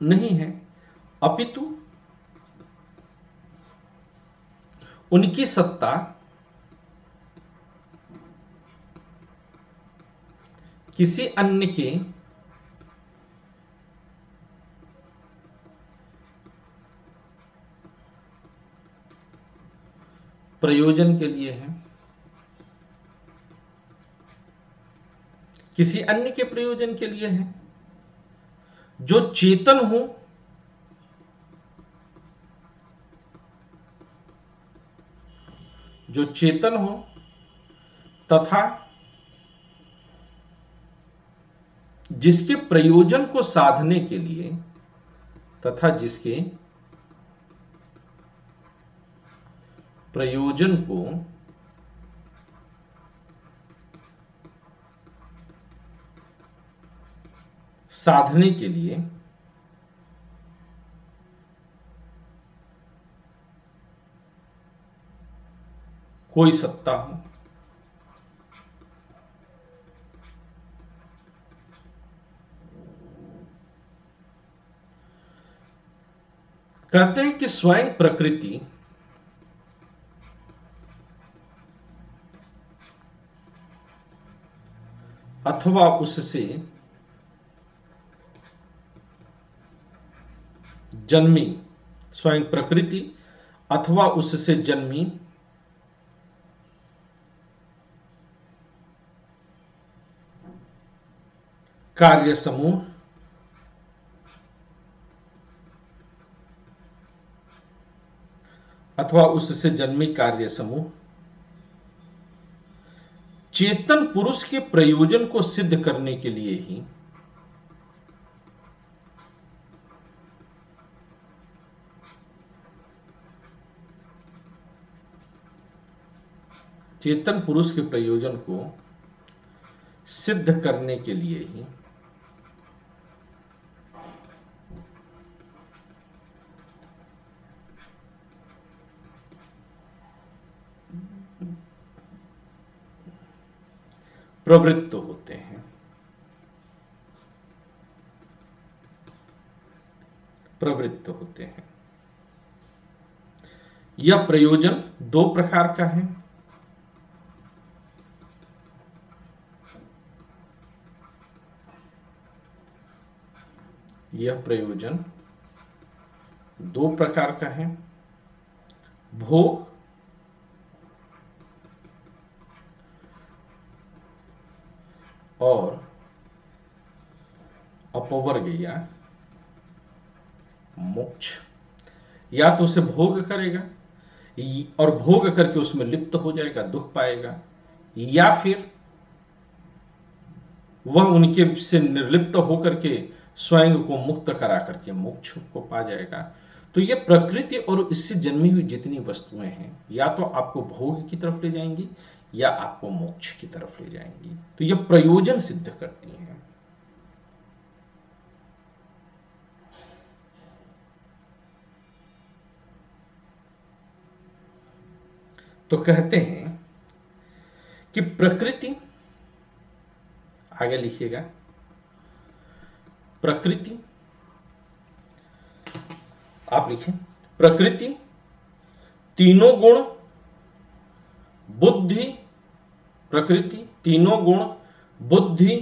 नहीं है, अपितु उनकी सत्ता किसी अन्य के प्रयोजन के लिए है, किसी अन्य के प्रयोजन के लिए है। जो चेतन हो, जो चेतन हो तथा जिसके प्रयोजन को साधने के लिए, तथा जिसके प्रयोजन को साधने के लिए कोई सत्ता हो। कहते हैं कि स्वयं प्रकृति अथवा उससे जन्मी, स्वयं प्रकृति अथवा उससे जन्मी कार्य समूह अथवा उससे जन्मी कार्य समूह चेतन पुरुष के प्रयोजन को सिद्ध करने के लिए ही चेतन पुरुष के प्रयोजन को सिद्ध करने के लिए ही प्रवृत्त होते हैं। प्रवृत्त होते हैं। यह प्रयोजन दो प्रकार का है। यह प्रयोजन दो प्रकार का है, भोग और अपवर्ग या मोक्ष। या तो उसे भोग करेगा और भोग करके उसमें लिप्त हो जाएगा, दुख पाएगा, या फिर वह उनके से निर्लिप्त होकर के स्वयं को मुक्त करा करके मोक्ष को पा जाएगा। तो ये प्रकृति और इससे जन्मी हुई जितनी वस्तुएं हैं या तो आपको भोग की तरफ ले जाएंगी या आपको मोक्ष की तरफ ले जाएंगी। तो ये प्रयोजन सिद्ध करती हैं। तो कहते हैं कि प्रकृति, आगे लिखिएगा, प्रकृति, आप लिखें, प्रकृति तीनों गुण बुद्धि, प्रकृति तीनों गुण बुद्धि,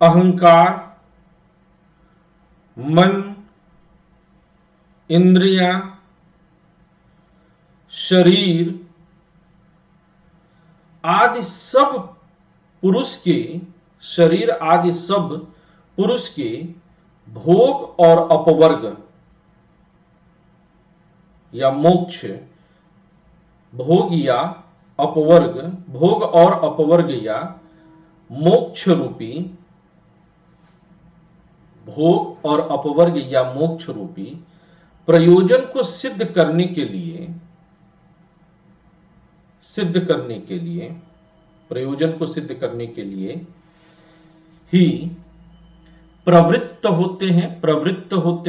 अहंकार, मन, इंद्रियां, शरीर आदि सब पुरुष के, शरीर आदि सब पुरुष के भोग और अपवर्ग या मोक्ष, भोग या अपवर्ग, भोग और अपवर्ग या मोक्ष रूपी, भोग और अपवर्ग या मोक्ष रूपी प्रयोजन को सिद्ध करने के लिए, प्रयोजन को सिद्ध करने के लिए ही प्रवृत्त होते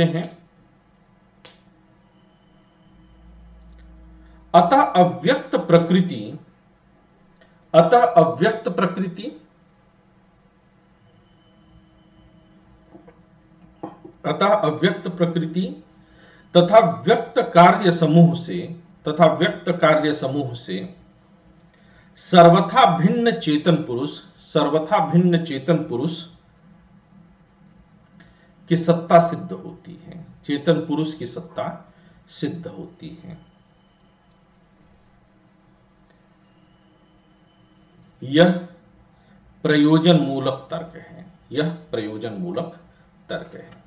हैं। अतः अव्यक्त प्रकृति तथा व्यक्त कार्य समूह से सर्वथा भिन्न चेतन पुरुष की सत्ता सिद्ध होती है। चेतन पुरुष की सत्ता सिद्ध होती है। यह प्रयोजन मूलक तर्क है।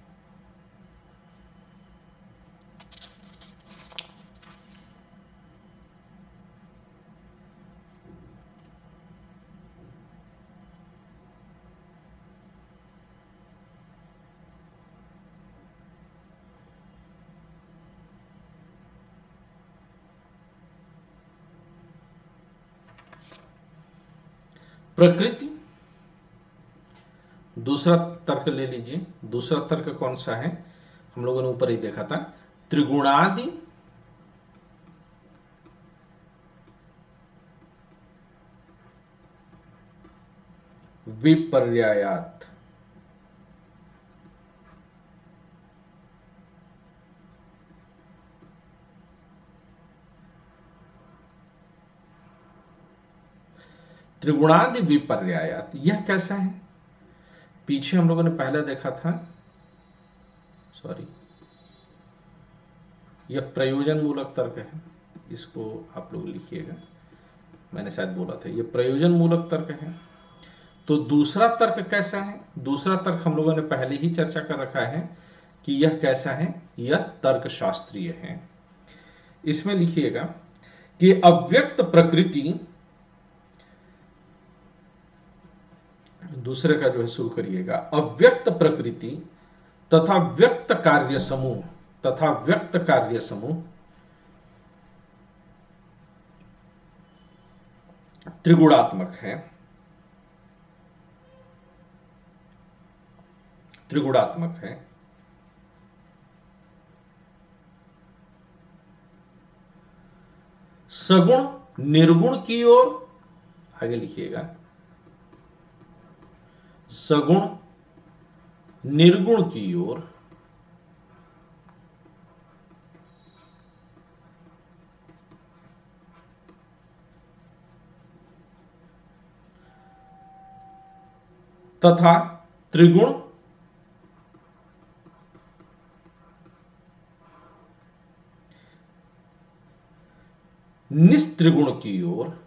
प्रकृति, दूसरा तर्क ले लीजिए। दूसरा तर्क कौन सा है? हम लोगों ने ऊपर ही देखा था, त्रिगुणादि विपर्यायात। त्रिगुणादि विपर्यायात, यह कैसा है? पीछे हम लोगों ने पहले देखा था, यह प्रयोजन मूलक तर्क है। इसको आप लोग लिखिएगा, मैंने शायद बोला था यह प्रयोजन मूलक तर्क है। तो दूसरा तर्क कैसा है? दूसरा तर्क हम लोगों ने पहले ही चर्चा कर रखा है कि यह कैसा है, यह तर्क शास्त्रीय है। इसमें लिखिएगा कि अव्यक्त प्रकृति, दूसरे का जो है शुरू करिएगा, अव्यक्त प्रकृति तथा व्यक्त कार्य समूह त्रिगुणात्मक है। सगुण निर्गुण की ओर, आगे लिखिएगा, सगुण निर्गुण की ओर तथा त्रिगुण निस्त्रिगुण की ओर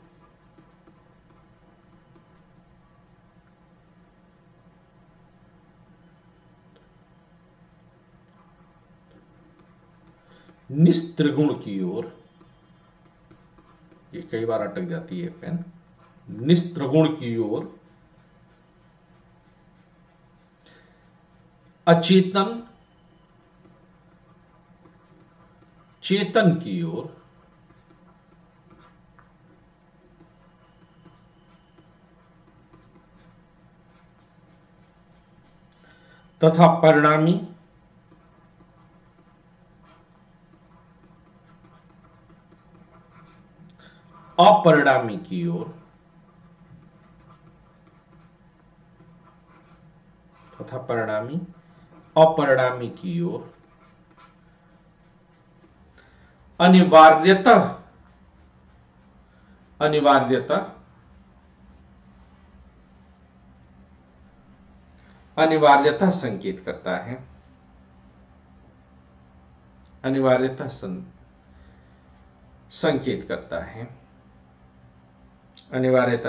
निस्त्रिगुण की ओर, ये कई बार अटक जाती है पेन, निस्त्रिगुण की ओर अचेतन चेतन की ओर तथा परिणामी अपरिणामी की ओर तथा परिणामी अपरिणामी की ओर अनिवार्यतः संकेत करता है। अनिवार्यतः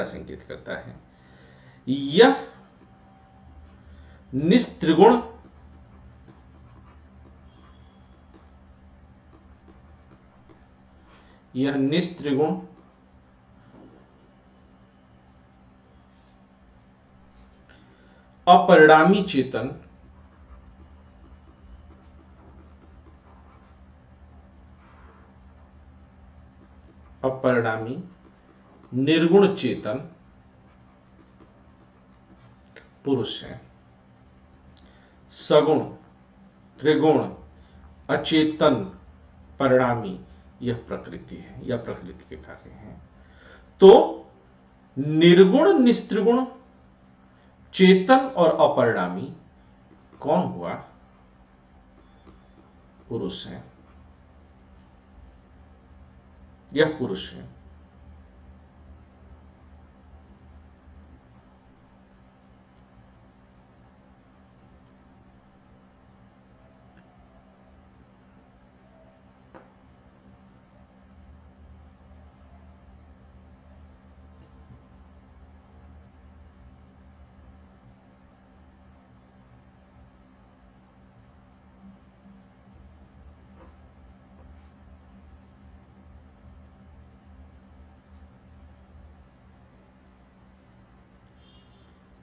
संकेत करता है। यह निस्त्रिगुण यह निस्त्रिगुण अपरिणामी चेतन अपरिणामी निर्गुण चेतन पुरुष है। सगुण त्रिगुण अचेतन परिणामी यह प्रकृति है, यह प्रकृति के कार्य हैं। तो निर्गुण निस्त्रिगुण चेतन और अपरिणामी कौन हुआ? पुरुष है, यह पुरुष है।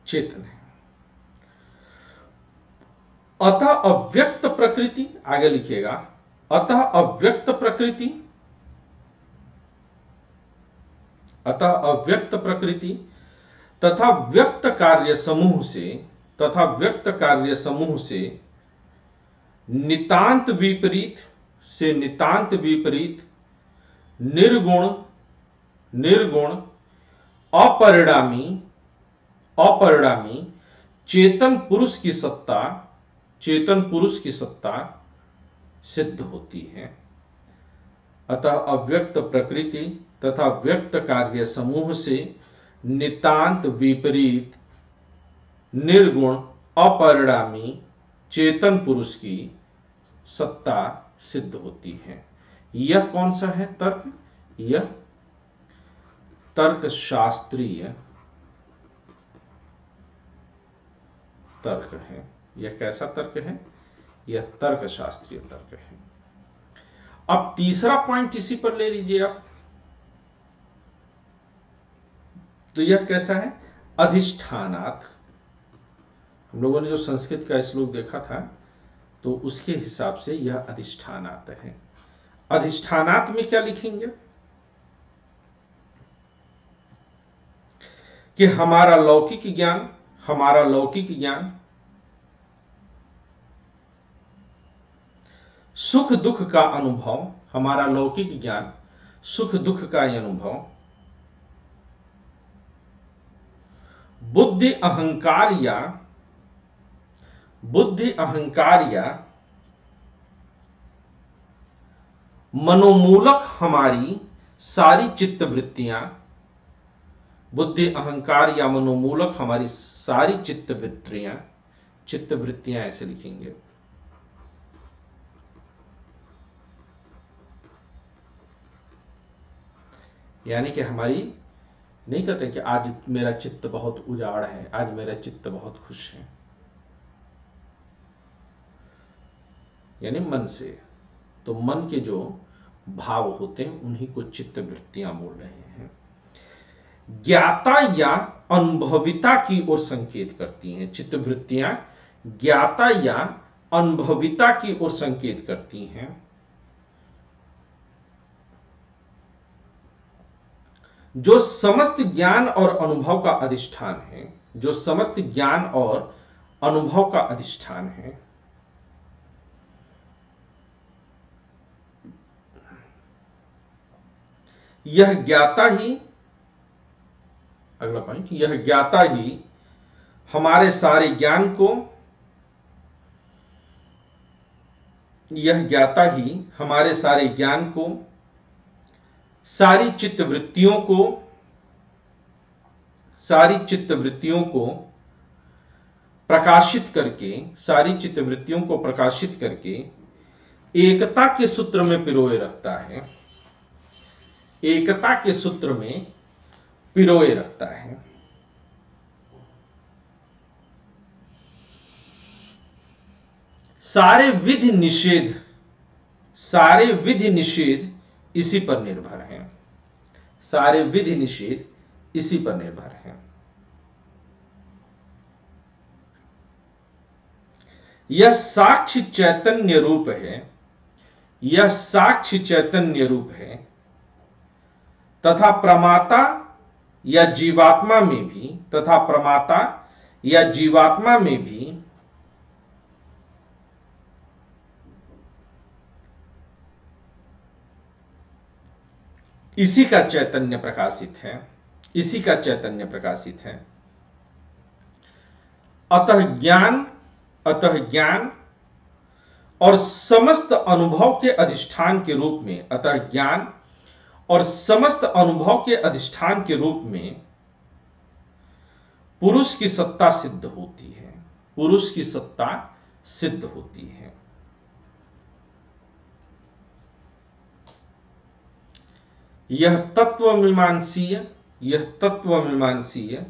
चेतन है। अतः अव्यक्त प्रकृति, आगे लिखिएगा, अतः अव्यक्त प्रकृति, अतः अव्यक्त प्रकृति तथा व्यक्त कार्य समूह से, तथा व्यक्त कार्य समूह से नितांत विपरीत, से नितांत विपरीत निर्गुण निर्गुण अपरिणामी अपरिणामी चेतन पुरुष की सत्ता, चेतन पुरुष की सत्ता सिद्ध होती है। अतः अव्यक्त प्रकृति तथा व्यक्त कार्य समूह से नितांत विपरीत निर्गुण अपरिणामी चेतन पुरुष की सत्ता सिद्ध होती है। यह कौन सा है तर्क? यह तर्क शास्त्रीय तर्क है। यह कैसा तर्क है? यह तर्क शास्त्रीय तर्क है। अब तीसरा पॉइंट इसी पर ले लीजिए आप। तो यह कैसा है? अधिष्ठानात्। हम लोगों ने जो संस्कृत का श्लोक देखा था तो उसके हिसाब से यह अधिष्ठानात् है। अधिष्ठानात् में क्या लिखेंगे कि हमारा लौकिक ज्ञान, हमारा लौकिक ज्ञान सुख दुख का अनुभव, हमारा लौकिक ज्ञान सुख दुख का अनुभव बुद्धि अहंकार या मनोमूलक हमारी सारी चित्त वृत्तियां, बुद्धि अहंकार या मनोमूलक हमारी सारी चित्त वृत्तियां ऐसे लिखेंगे। यानी कि हमारी, नहीं कहते कि आज मेरा चित्त बहुत उजाड़ है, आज मेरा चित्त बहुत खुश है, यानी मन से। तो मन के जो भाव होते हैं उन्हीं को चित्त वृत्तियां बोल रहे हैं। ज्ञाता या अनुभविता की ओर संकेत करती हैं। चित्त वृत्तियां ज्ञाता या अनुभविता की ओर संकेत करती हैं। जो समस्त ज्ञान और अनुभव का अधिष्ठान है, जो समस्त ज्ञान और अनुभव का अधिष्ठान है। यह ज्ञाता ही, अगला पॉइंट, यह ज्ञाता ही हमारे सारे ज्ञान को, यह ज्ञाता ही हमारे सारे ज्ञान को, सारी चित्त वृत्तियों को, सारी चित्त वृत्तियों को प्रकाशित करके, सारी चित्त वृत्तियों को प्रकाशित करके एकता के सूत्र में पिरोए रखता है। एकता के सूत्र में पिरोए रखता है। सारे विधि निषेध इसी पर निर्भर हैं, सारे विधि निषेध इसी पर निर्भर हैं। यह साक्षी चैतन्य रूप है, यह साक्षी चैतन्य रूप है तथा प्रमाता या जीवात्मा में भी, तथा प्रमाता या जीवात्मा में भी इसी का चैतन्य प्रकाशित है, इसी का चैतन्य प्रकाशित है। अतः ज्ञान और समस्त अनुभव के अधिष्ठान के रूप में, अतः ज्ञान और समस्त अनुभव के अधिष्ठान के रूप में पुरुष की सत्ता सिद्ध होती है, पुरुष की सत्ता सिद्ध होती है। यह तत्वमीमांसीय, यह तत्वमीमांसीय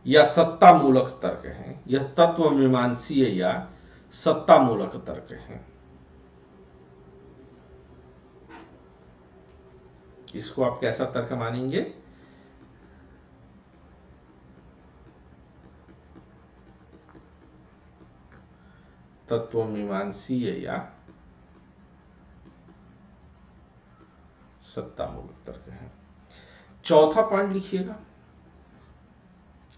या सत्ता मूलक तर्क है, यह तत्वमीमांसीय या सत्ता मूलक तर्क है। इसको आप कैसा तर्क मानेंगे? तत्वमीमांसीय या सत्ता मूलक तर्क है। चौथा पॉइंट लिखिएगा।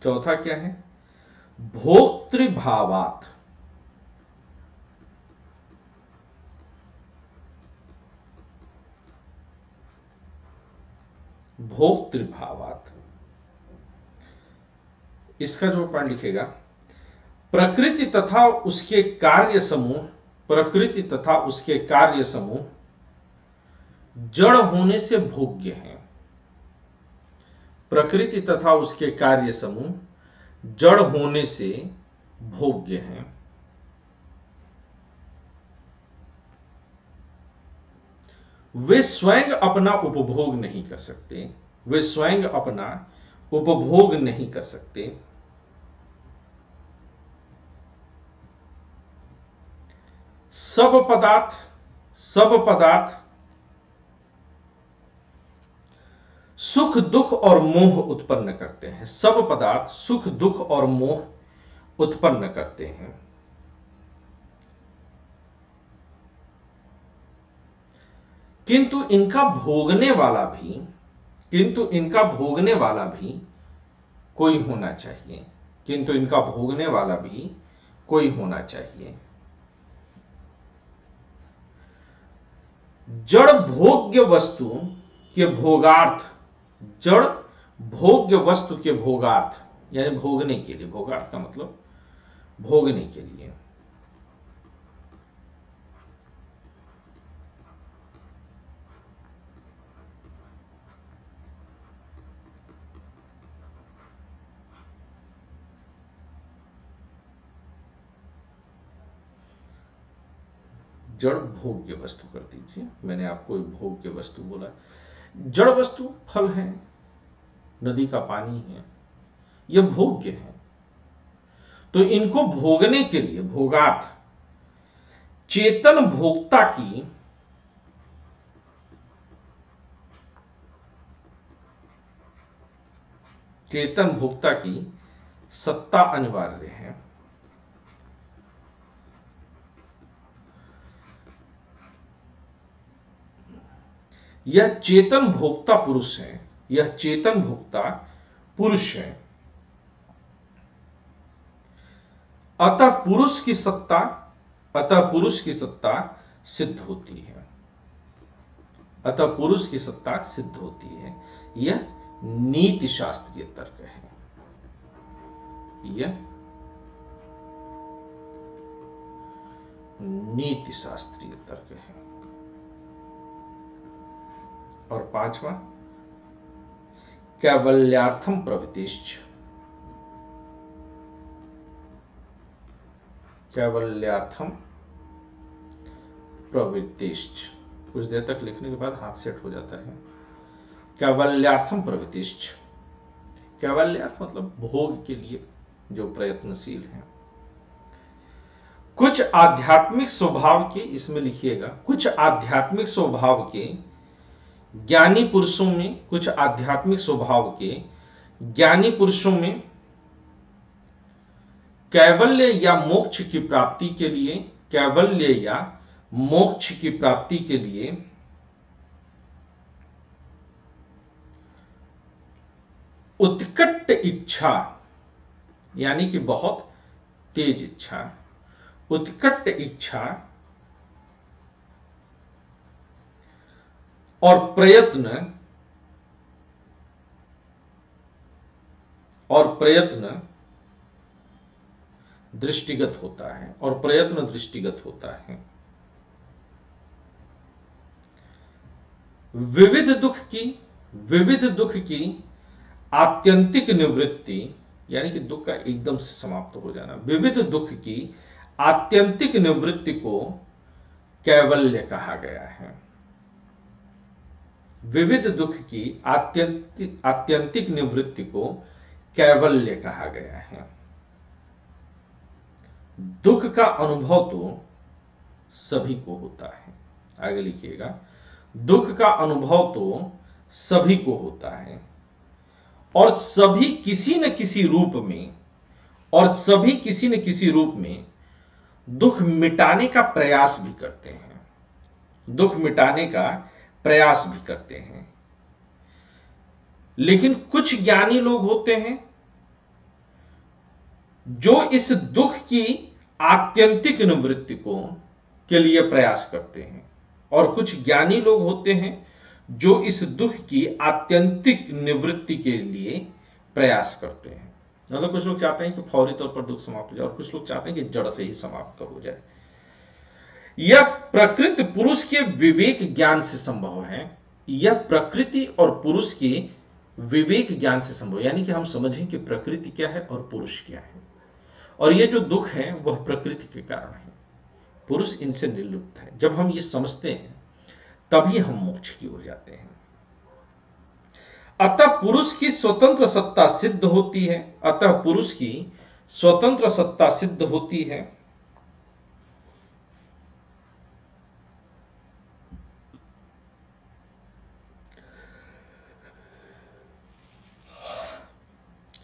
चौथा क्या है? भोक्तृभावात्, भोक्तृभावात्। इसका जो पॉइंट लिखेगा, प्रकृति तथा उसके कार्य समूह, प्रकृति तथा उसके कार्य समूह जड़ होने से भोग्य हैं, प्रकृति तथा उसके कार्य समूह जड़ होने से भोग्य हैं। वे स्वयं अपना उपभोग नहीं कर सकते, वे स्वयं अपना उपभोग नहीं कर सकते। सब पदार्थ सुख दुख और मोह उत्पन्न करते हैं, सब पदार्थ सुख दुख और मोह उत्पन्न करते हैं। किंतु इनका भोगने वाला भी कोई होना चाहिए, किंतु इनका भोगने वाला भी कोई होना चाहिए। जड़ भोग्य वस्तु के भोगार्थ, जड़ भोग्य वस्तु के भोगार्थ यानी भोगने के लिए, भोगार्थ का मतलब भोगने के लिए। जड़ भोग्य वस्तु कर दीजिए, मैंने आपको भोग्य वस्तु बोला। जड़ वस्तु फल है, नदी का पानी है, यह भोग्य है। तो इनको भोगने के लिए भोगार्थ चेतन भोक्ता की सत्ता अनिवार्य है। यह चेतन भोक्ता पुरुष है, यह चेतन भोक्ता पुरुष है। अतः पुरुष की सत्ता सिद्ध होती है, अतः पुरुष की सत्ता सिद्ध होती है। यह नीति शास्त्रीय तर्क है, यह नीति शास्त्रीय तर्क है। और पांचवा, कैवल्यार्थम प्रवृत्तिश्च, कैवल्यार्थम प्रवृत्तिश्च। कुछ देर तक लिखने के बाद हाथ सेट हो जाता है। कैवल्यार्थम प्रवृत्तिश्च, कैवल्यार्थ मतलब भोग के लिए जो प्रयत्नशील है। कुछ आध्यात्मिक स्वभाव के, इसमें लिखिएगा, कुछ आध्यात्मिक स्वभाव के ज्ञानी पुरुषों में, कुछ आध्यात्मिक स्वभाव के ज्ञानी पुरुषों में कैवल्य या मोक्ष की प्राप्ति के लिए, कैवल्य या मोक्ष की प्राप्ति के लिए उत्कट इच्छा, यानी कि बहुत तेज इच्छा, उत्कट इच्छा और प्रयत्न दृष्टिगत होता है, और प्रयत्न दृष्टिगत होता है। विविध दुख की आत्यंतिक निवृत्ति, यानी कि दुख का एकदम से समाप्त हो जाना, विविध दुख की आत्यंतिक निवृत्ति को कैवल्य कहा गया है। विविध दुख की आत्यंतिक निवृत्ति को कैवल्य कहा गया है। दुख का अनुभव तो सभी को होता है, आगे लिखिएगा, दुख का अनुभव तो सभी को होता है, और सभी किसी न किसी रूप में, और सभी किसी न किसी रूप में दुख मिटाने का प्रयास भी करते हैं, दुख मिटाने का प्रयास भी करते हैं। लेकिन कुछ ज्ञानी लोग होते हैं जो इस दुख की आत्यंतिक निवृत्ति को के लिए प्रयास करते हैं, और कुछ ज्ञानी लोग होते हैं जो इस दुख की आत्यंतिक निवृत्ति के लिए प्रयास करते हैं। मतलब कुछ लोग चाहते हैं कि फौरी तौर पर दुख समाप्त हो जाए, और कुछ लोग चाहते हैं कि जड़ से ही समाप्त हो जाए। यह प्रकृति पुरुष के विवेक ज्ञान से संभव है, यह प्रकृति और पुरुष के विवेक ज्ञान से संभव, यानी कि हम समझें कि प्रकृति क्या है और पुरुष क्या है, और ये जो दुख है वह प्रकृति के कारण है, पुरुष इनसे निर्लिप्त है। जब हम ये समझते हैं तभी हम मोक्ष की ओर जाते हैं। अतः पुरुष की स्वतंत्र सत्ता सिद्ध होती है, अतः पुरुष की स्वतंत्र सत्ता सिद्ध होती है।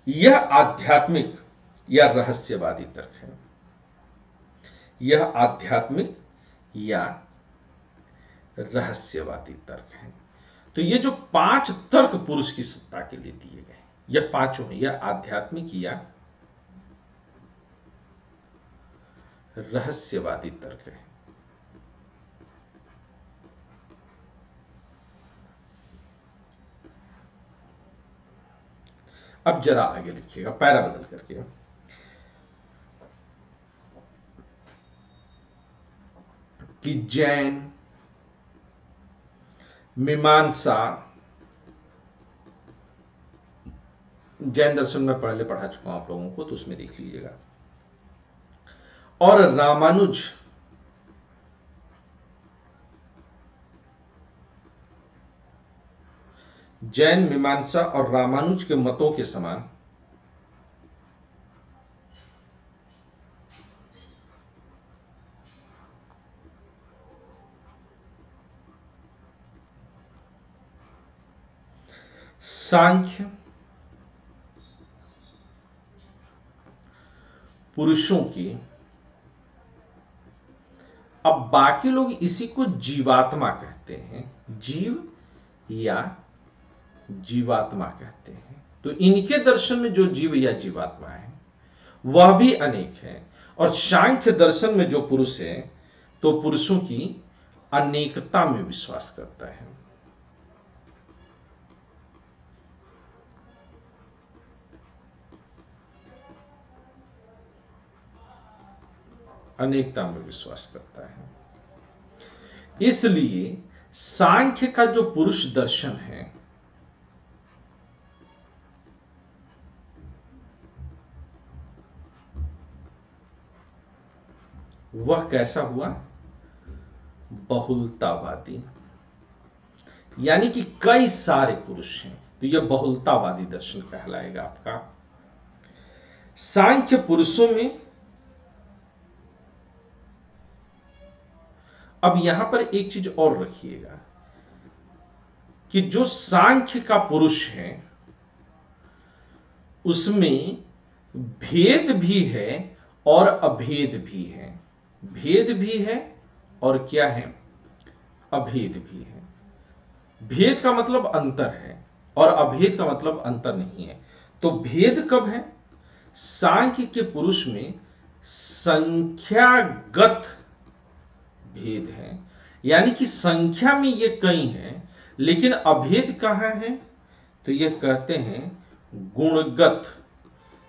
यह आध्यात्मिक या रहस्यवादी तर्क है, यह आध्यात्मिक या रहस्यवादी तर्क है। तो ये जो 5 तर्क पुरुष की सत्ता के लिए दिए गए, यह पांचों हैं, यह आध्यात्मिक या रहस्यवादी तर्क है। अब जरा आगे लिखिएगा, पैरा बदल करके, कि जैन, मीमांसा, जैन दर्शन में पहले पढ़ा चुका हूं आप लोगों को, तो उसमें देख लीजिएगा, और रामानुज जैन, मीमांसा और रामानुज के मतों के समान सांख्य पुरुषों की, अब बाकी लोग इसी को जीवात्मा कहते हैं, जीव या जीवात्मा कहते हैं। तो इनके दर्शन में जो जीव या जीवात्मा है वह भी अनेक है, और सांख्य दर्शन में जो पुरुष है तो पुरुषों की अनेकता में विश्वास करता है। अनेकता में विश्वास करता है। इसलिए सांख्य का जो पुरुष दर्शन है वह कैसा हुआ? बहुलतावादी, यानी कि कई सारे पुरुष हैं, तो यह बहुलतावादी दर्शन कहलाएगा आपका। सांख्य पुरुषों में अब यहां पर एक चीज और रखिएगा कि जो सांख्य का पुरुष है उसमें भेद भी है और अभेद भी है। भेद भी है और क्या है, अभेद भी है। भेद का मतलब अंतर है और अभेद का मतलब अंतर नहीं है। तो भेद कब है, सांख्य के पुरुष में संख्यागत भेद है, यानी कि संख्या में ये कई है, लेकिन अभेद कहां है, तो ये कहते हैं गुणगत,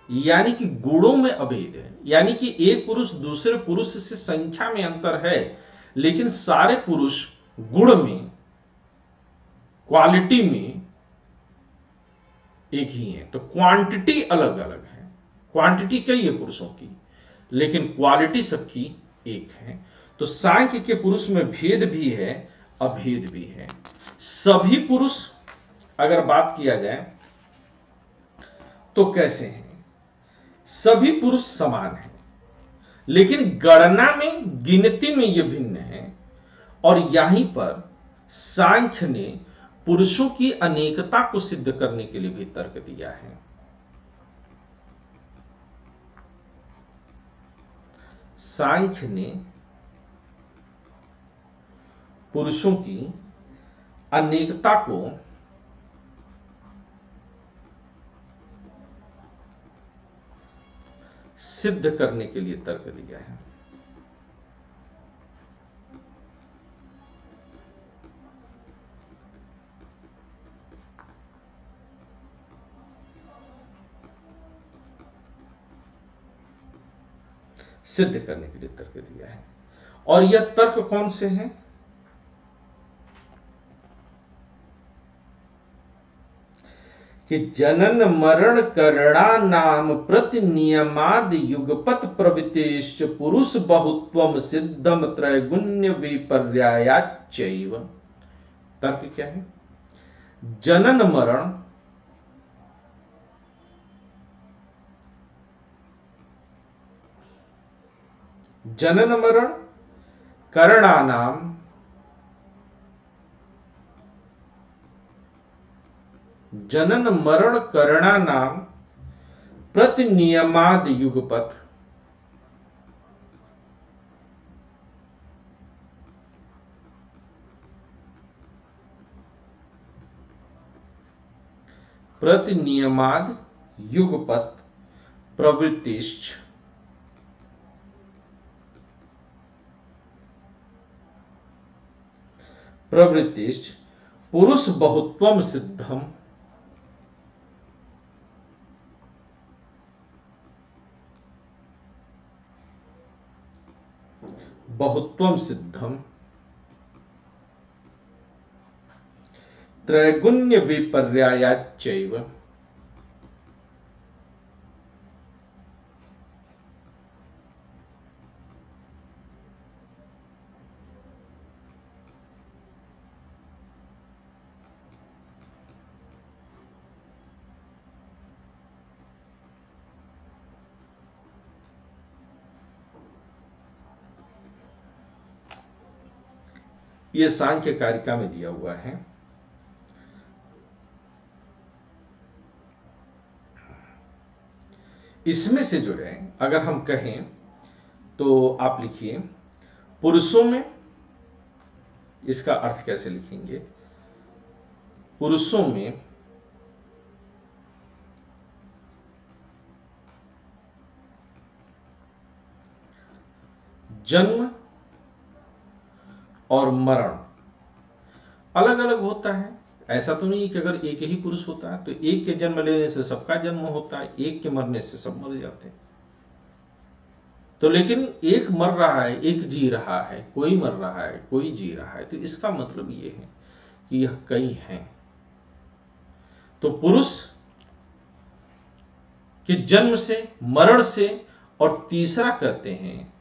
यानी कि गुणों में अभेद है। यानी कि एक पुरुष दूसरे पुरुष से संख्या में अंतर है, लेकिन सारे पुरुष गुण में, क्वालिटी में एक ही है। तो क्वांटिटी अलग अलग है, क्वांटिटी कई है पुरुषों की, लेकिन क्वालिटी सबकी एक है। तो सांख्य के पुरुष में भेद भी है, अभेद भी है। सभी पुरुष अगर बात किया जाए तो कैसे हैं, सभी पुरुष समान हैं, लेकिन गणना में, गिनती में ये भिन्न है। और यहीं पर सांख्य ने पुरुषों की अनेकता को सिद्ध करने के लिए भी तर्क दिया है। सांख्य ने पुरुषों की अनेकता को सिद्ध करने के लिए तर्क दिया है। सिद्ध करने के लिए तर्क दिया है। और यह तर्क कौन से हैं, कि जनन मरण करणा नाम प्रतिनियमाद युगपत प्रवृत्तिश्च पुरुष बहुत्वम सिद्धम त्रैगुण्य विपर्यायाच्चैव। तर्क क्या है, जनन मरण, जनन मरण करणानाम जनन मरण करणानाम प्रतिनियमाद युगपत प्रतिनियमाद युगपत प्रवृत्तिश्च पुरुष बहुत्वम सिद्धम त्रैगुण्य विपर्यायाच्चैव। यह सांख्य कारिका में दिया हुआ है। इसमें से जो है अगर हम कहें तो आप लिखिए पुरुषों में, इसका अर्थ कैसे लिखेंगे, पुरुषों में जन्म और मरण अलग अलग होता है। ऐसा तो नहीं कि अगर एक ही पुरुष होता है तो एक के जन्म लेने से सबका जन्म होता है, एक के मरने से सब मर जाते हैं। तो लेकिन एक मर रहा है, एक जी रहा है, कोई मर रहा है, कोई जी रहा है, तो इसका मतलब ये है कि यह कई हैं। तो पुरुष के जन्म से, मरण से, और तीसरा कहते हैं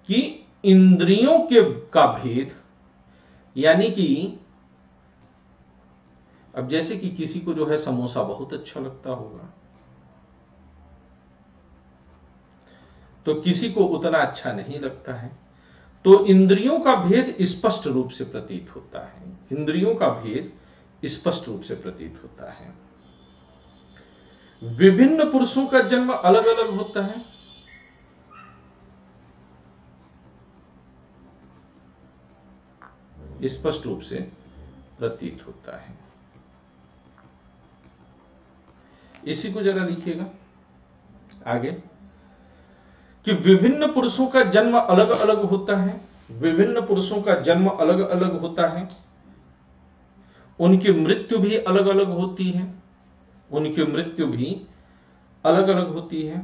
कि इंद्रियों के का भेद, यानी कि अब जैसे कि किसी को जो है समोसा बहुत अच्छा लगता होगा, तो किसी को उतना अच्छा नहीं लगता है। तो इंद्रियों का भेद स्पष्ट रूप से प्रतीत होता है, इंद्रियों का भेद स्पष्ट रूप से प्रतीत होता है। विभिन्न पुरुषों का जन्म अलग अलग होता है, स्पष्ट रूप से प्रतीत होता है। इसी को जरा लिखिएगा आगे कि विभिन्न पुरुषों का जन्म अलग अलग होता है, विभिन्न पुरुषों का जन्म अलग अलग होता है, उनकी मृत्यु भी अलग अलग होती है, उनकी मृत्यु भी अलग अलग होती है,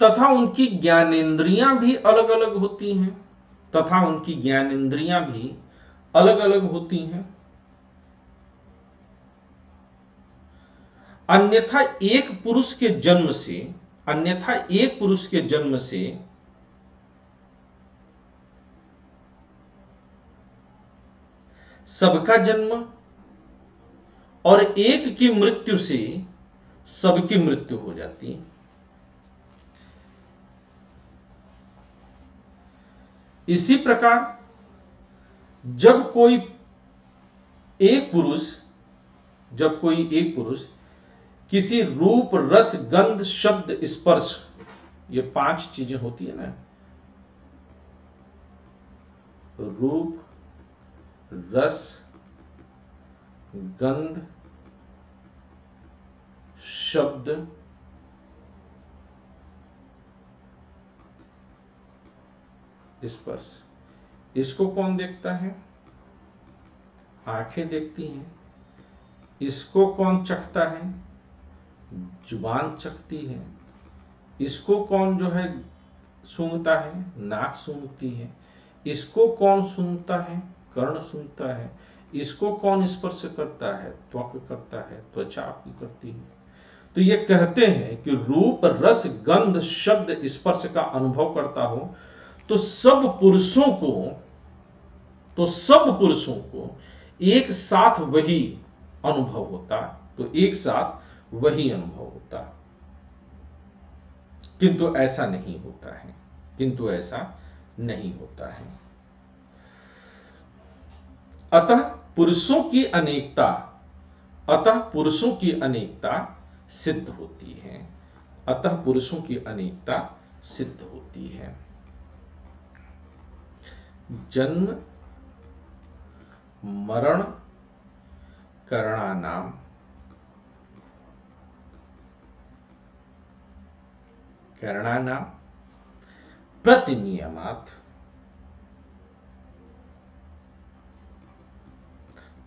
तथा उनकी ज्ञानेंद्रियां भी अलग अलग होती हैं, तथा उनकी ज्ञानेंद्रियां भी अलग अलग होती हैं। अन्यथा एक पुरुष के जन्म से, अन्यथा एक पुरुष के जन्म से सबका जन्म और एक की मृत्यु से सबकी मृत्यु हो जाती है। इसी प्रकार जब कोई एक पुरुष किसी रूप, रस, गंध, शब्द, स्पर्श, ये 5 चीजें होती है ना, रूप, रस, गंध, शब्द, स्पर्श, इसको कौन देखता है? आंखें देखती हैं। इसको कौन चखता है? जुबान चखती है। इसको कौन जो है सूंघता है? नाक सूंघती है। इसको कौन सूंघता है? कर्ण सूंघता है। इसको कौन स्पर्श करता है? त्वक करता है, त्वचा आपकी करती है। तो ये कहते हैं कि रूप, रस, गंध, शब्द, स्पर्श का अनुभव करता हो तो सब पुरुषों को एक साथ वही अनुभव होता, तो एक साथ वही अनुभव होता, किंतु ऐसा नहीं होता है, किंतु ऐसा नहीं होता है। अतः पुरुषों की अनेकता सिद्ध होती है, अतः पुरुषों की अनेकता सिद्ध होती है। जन्म मरण करणानाम प्रतिनियमात्।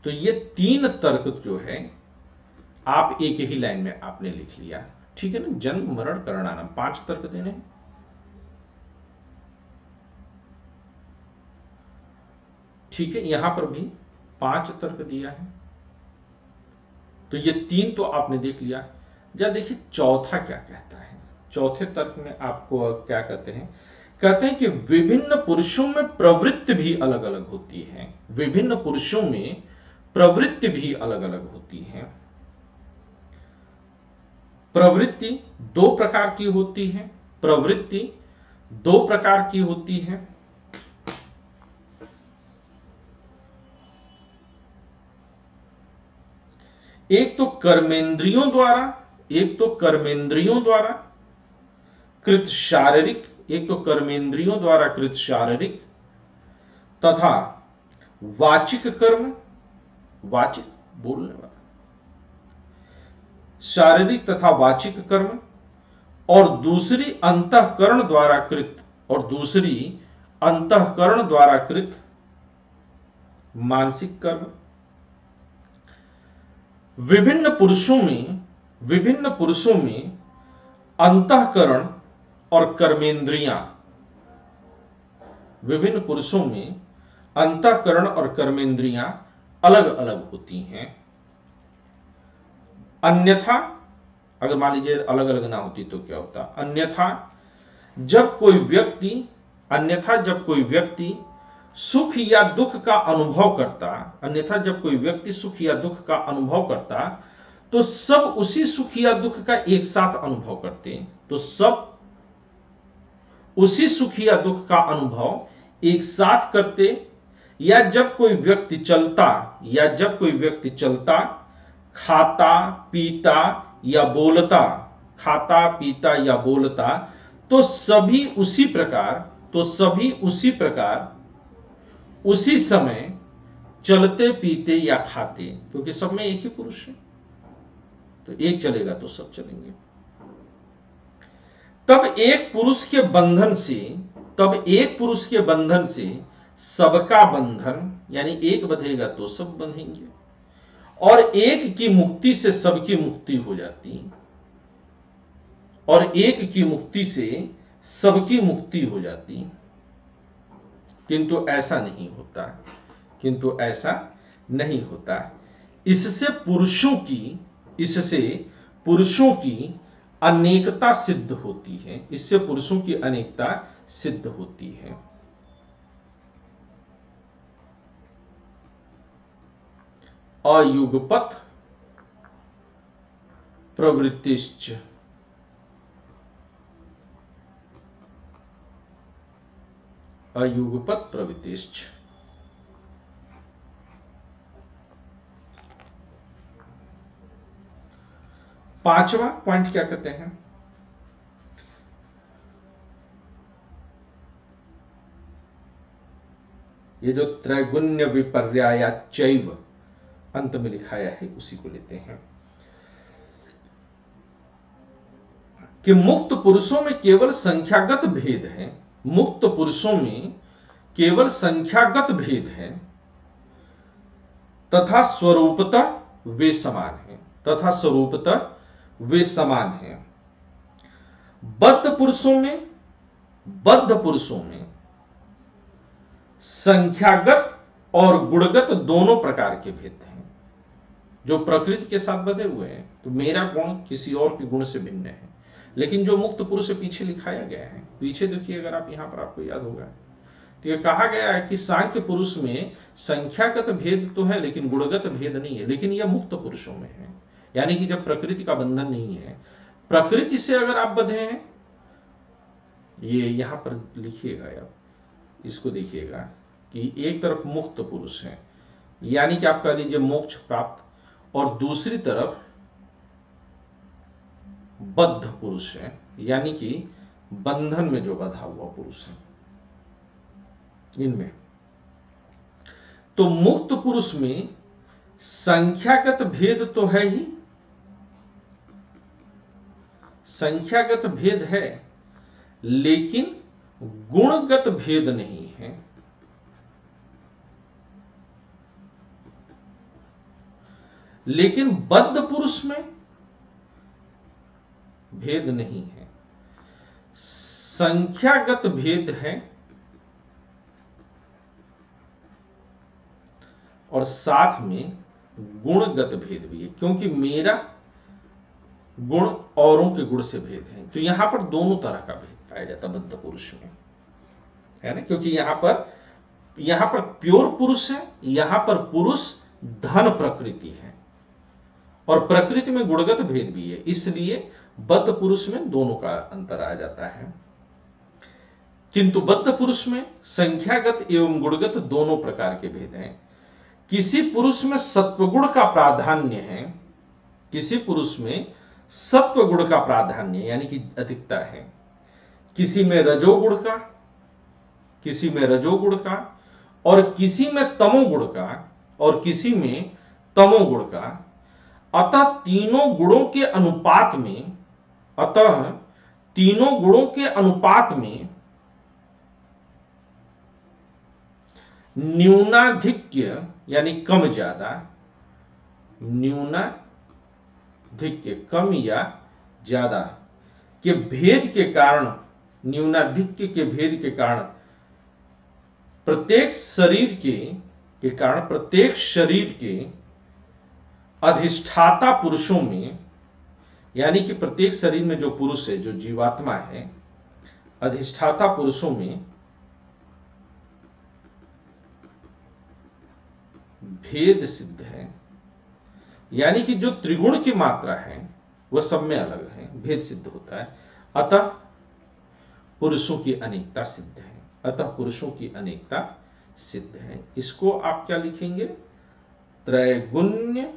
तो ये 3 तर्क जो है आप एक ही लाइन में आपने लिख लिया, ठीक है ना। जन्म मरण करणानाम 5 तर्क देने हैं। ठीक है, यहां पर भी 5 तर्क दिया है। तो ये 3 तो आपने देख लिया। जरा देखिए चौथा क्या कहता है। चौथे तर्क में आपको क्या कहते हैं? कहते हैं कि विभिन्न पुरुषों में प्रवृत्ति भी अलग अलग होती है। विभिन्न पुरुषों में प्रवृत्ति भी अलग अलग होती है। प्रवृत्ति 2 प्रकार की होती है। प्रवृत्ति 2 प्रकार की होती है। एक तो कर्मेंद्रियों द्वारा कृत शारीरिक, एक तो कर्मेंद्रियों द्वारा कृत शारीरिक तथा वाचिक कर्म, वाचिक बोलने वाला, शारीरिक तथा वाचिक कर्म, और दूसरी अंतःकरण द्वारा कृत मानसिक कर्म। विभिन्न पुरुषों में अंतःकरण और कर्मेंद्रियां, विभिन्न पुरुषों में अंतःकरण और कर्मेंद्रियां अलग अलग होती हैं। अन्यथा अगर मान लीजिए अलग अलग ना होती तो क्या होता? अन्यथा जब कोई व्यक्ति सुख या दुख का अनुभव करता, तो सब उसी सुख या दुख का एक साथ अनुभव करते, तो सब उसी सुख या दुख का अनुभव एक साथ करते, या जब कोई व्यक्ति चलता, खाता पीता या बोलता, तो सभी उसी प्रकार उसी समय चलते पीते या खाते, क्योंकि सब में एक ही पुरुष है, तो एक चलेगा तो सब चलेंगे। तब एक पुरुष के बंधन से सबका बंधन, यानी एक बंधेगा तो सब बंधेंगे, और एक की मुक्ति से सबकी मुक्ति हो जाती, किंतु ऐसा नहीं होता। इससे पुरुषों की अनेकता सिद्ध होती है। अयुगपत प्रवृत्तिश्च, पांचवा पॉइंट क्या कहते हैं? ये जो त्रैगुण्य विपर्यायचैव अंत में लिखाया है, उसी को लेते हैं कि मुक्त पुरुषों में केवल संख्यागत भेद है, तथा स्वरूपतः वे समान हैं। बद्ध पुरुषों में संख्यागत और गुणगत दोनों प्रकार के भेद हैं। जो प्रकृति के साथ बंधे हुए हैं, तो मेरा गुण किसी और के गुण से भिन्न है, लेकिन जो मुक्त पुरुष से पीछे लिखाया गया है, पीछे देखिए अगर आप यहां पर, आपको याद होगा, तो ये कहा गया है कि सांख्य पुरुष में संख्यागत भेद तो है लेकिन गुणगत भेद नहीं है, लेकिन यह मुक्त पुरुषों में है। यानी कि जब प्रकृति का बंधन नहीं है, प्रकृति से अगर आप बंधे हैं, ये यहां पर लिखिएगा, आप इसको देखिएगा कि एक तरफ मुक्त पुरुष है, यानी कि आप कह लीजिए मोक्ष प्राप्त, और दूसरी तरफ बद्ध पुरुष है, यानी कि बंधन में जो बंधा हुआ पुरुष है। इनमें तो मुक्त पुरुष में संख्यागत भेद तो है ही, संख्यागत भेद है, लेकिन गुणगत भेद नहीं है। लेकिन बद्ध पुरुष में भेद नहीं है, संख्यागत भेद है और साथ में गुणगत भेद भी है, क्योंकि मेरा गुण औरों के गुण से भेद है। तो यहां पर दोनों तरह का भेद पाया जाता बद्ध पुरुष में, है ना, क्योंकि यहां पर प्योर पुरुष है, यहां पर पुरुष धन प्रकृति है, और प्रकृति में गुणगत भेद भी है, इसलिए बद्ध पुरुष में दोनों का अंतर आ जाता है। किंतु बद्ध पुरुष में संख्यागत एवं गुणगत दोनों प्रकार के भेद हैं। किसी पुरुष में सत्वगुण का प्राधान्य है, किसी पुरुष में सत्वगुण का प्राधान्य यानी कि अधिकता है, किसी में रजोगुण का, और किसी में तमोगुण का, और किसी में तमोगुण का। अतः तीनों गुणों के अनुपात में न्यूनाधिक्य यानी कम ज्यादा, न्यूनाधिक्य कम या ज्यादा के भेद के कारण, न्यूनाधिक्य के भेद के कारण प्रत्येक शरीर के अधिष्ठाता पुरुषों में, यानी कि प्रत्येक शरीर में जो पुरुष है, जो जीवात्मा है, अधिष्ठाता पुरुषों में भेद सिद्ध है। यानी कि जो त्रिगुण की मात्रा है वह सब में अलग है, भेद सिद्ध होता है। अतः पुरुषों की अनेकता सिद्ध है। अतः पुरुषों की अनेकता सिद्ध है। इसको आप क्या लिखेंगे? त्रैगुण्य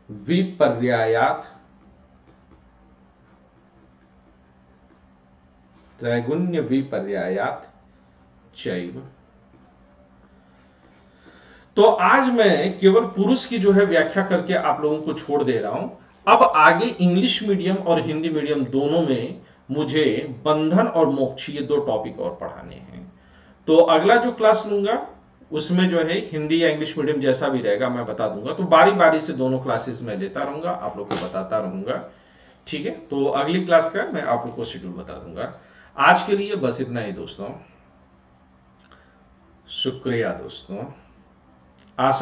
विपर्यायात, त्रैगुण्य विपर्यायात चैव। तो आज मैं केवल पुरुष की जो है व्याख्या करके आप लोगों को छोड़ दे रहा हूं। अब आगे इंग्लिश मीडियम और हिंदी मीडियम दोनों में मुझे बंधन और मोक्ष, ये दो टॉपिक और पढ़ाने हैं। तो अगला जो क्लास लूंगा उसमें जो है हिंदी या इंग्लिश मीडियम जैसा भी रहेगा मैं बता दूंगा। तो बारी बारी से दोनों क्लासेस में लेता रहूंगा, आप लोग को बताता रहूंगा। ठीक है, तो अगली क्लास का मैं आप लोग को शेड्यूल बता दूंगा। आज के लिए बस इतना ही दोस्तों। शुक्रिया दोस्तों। आशा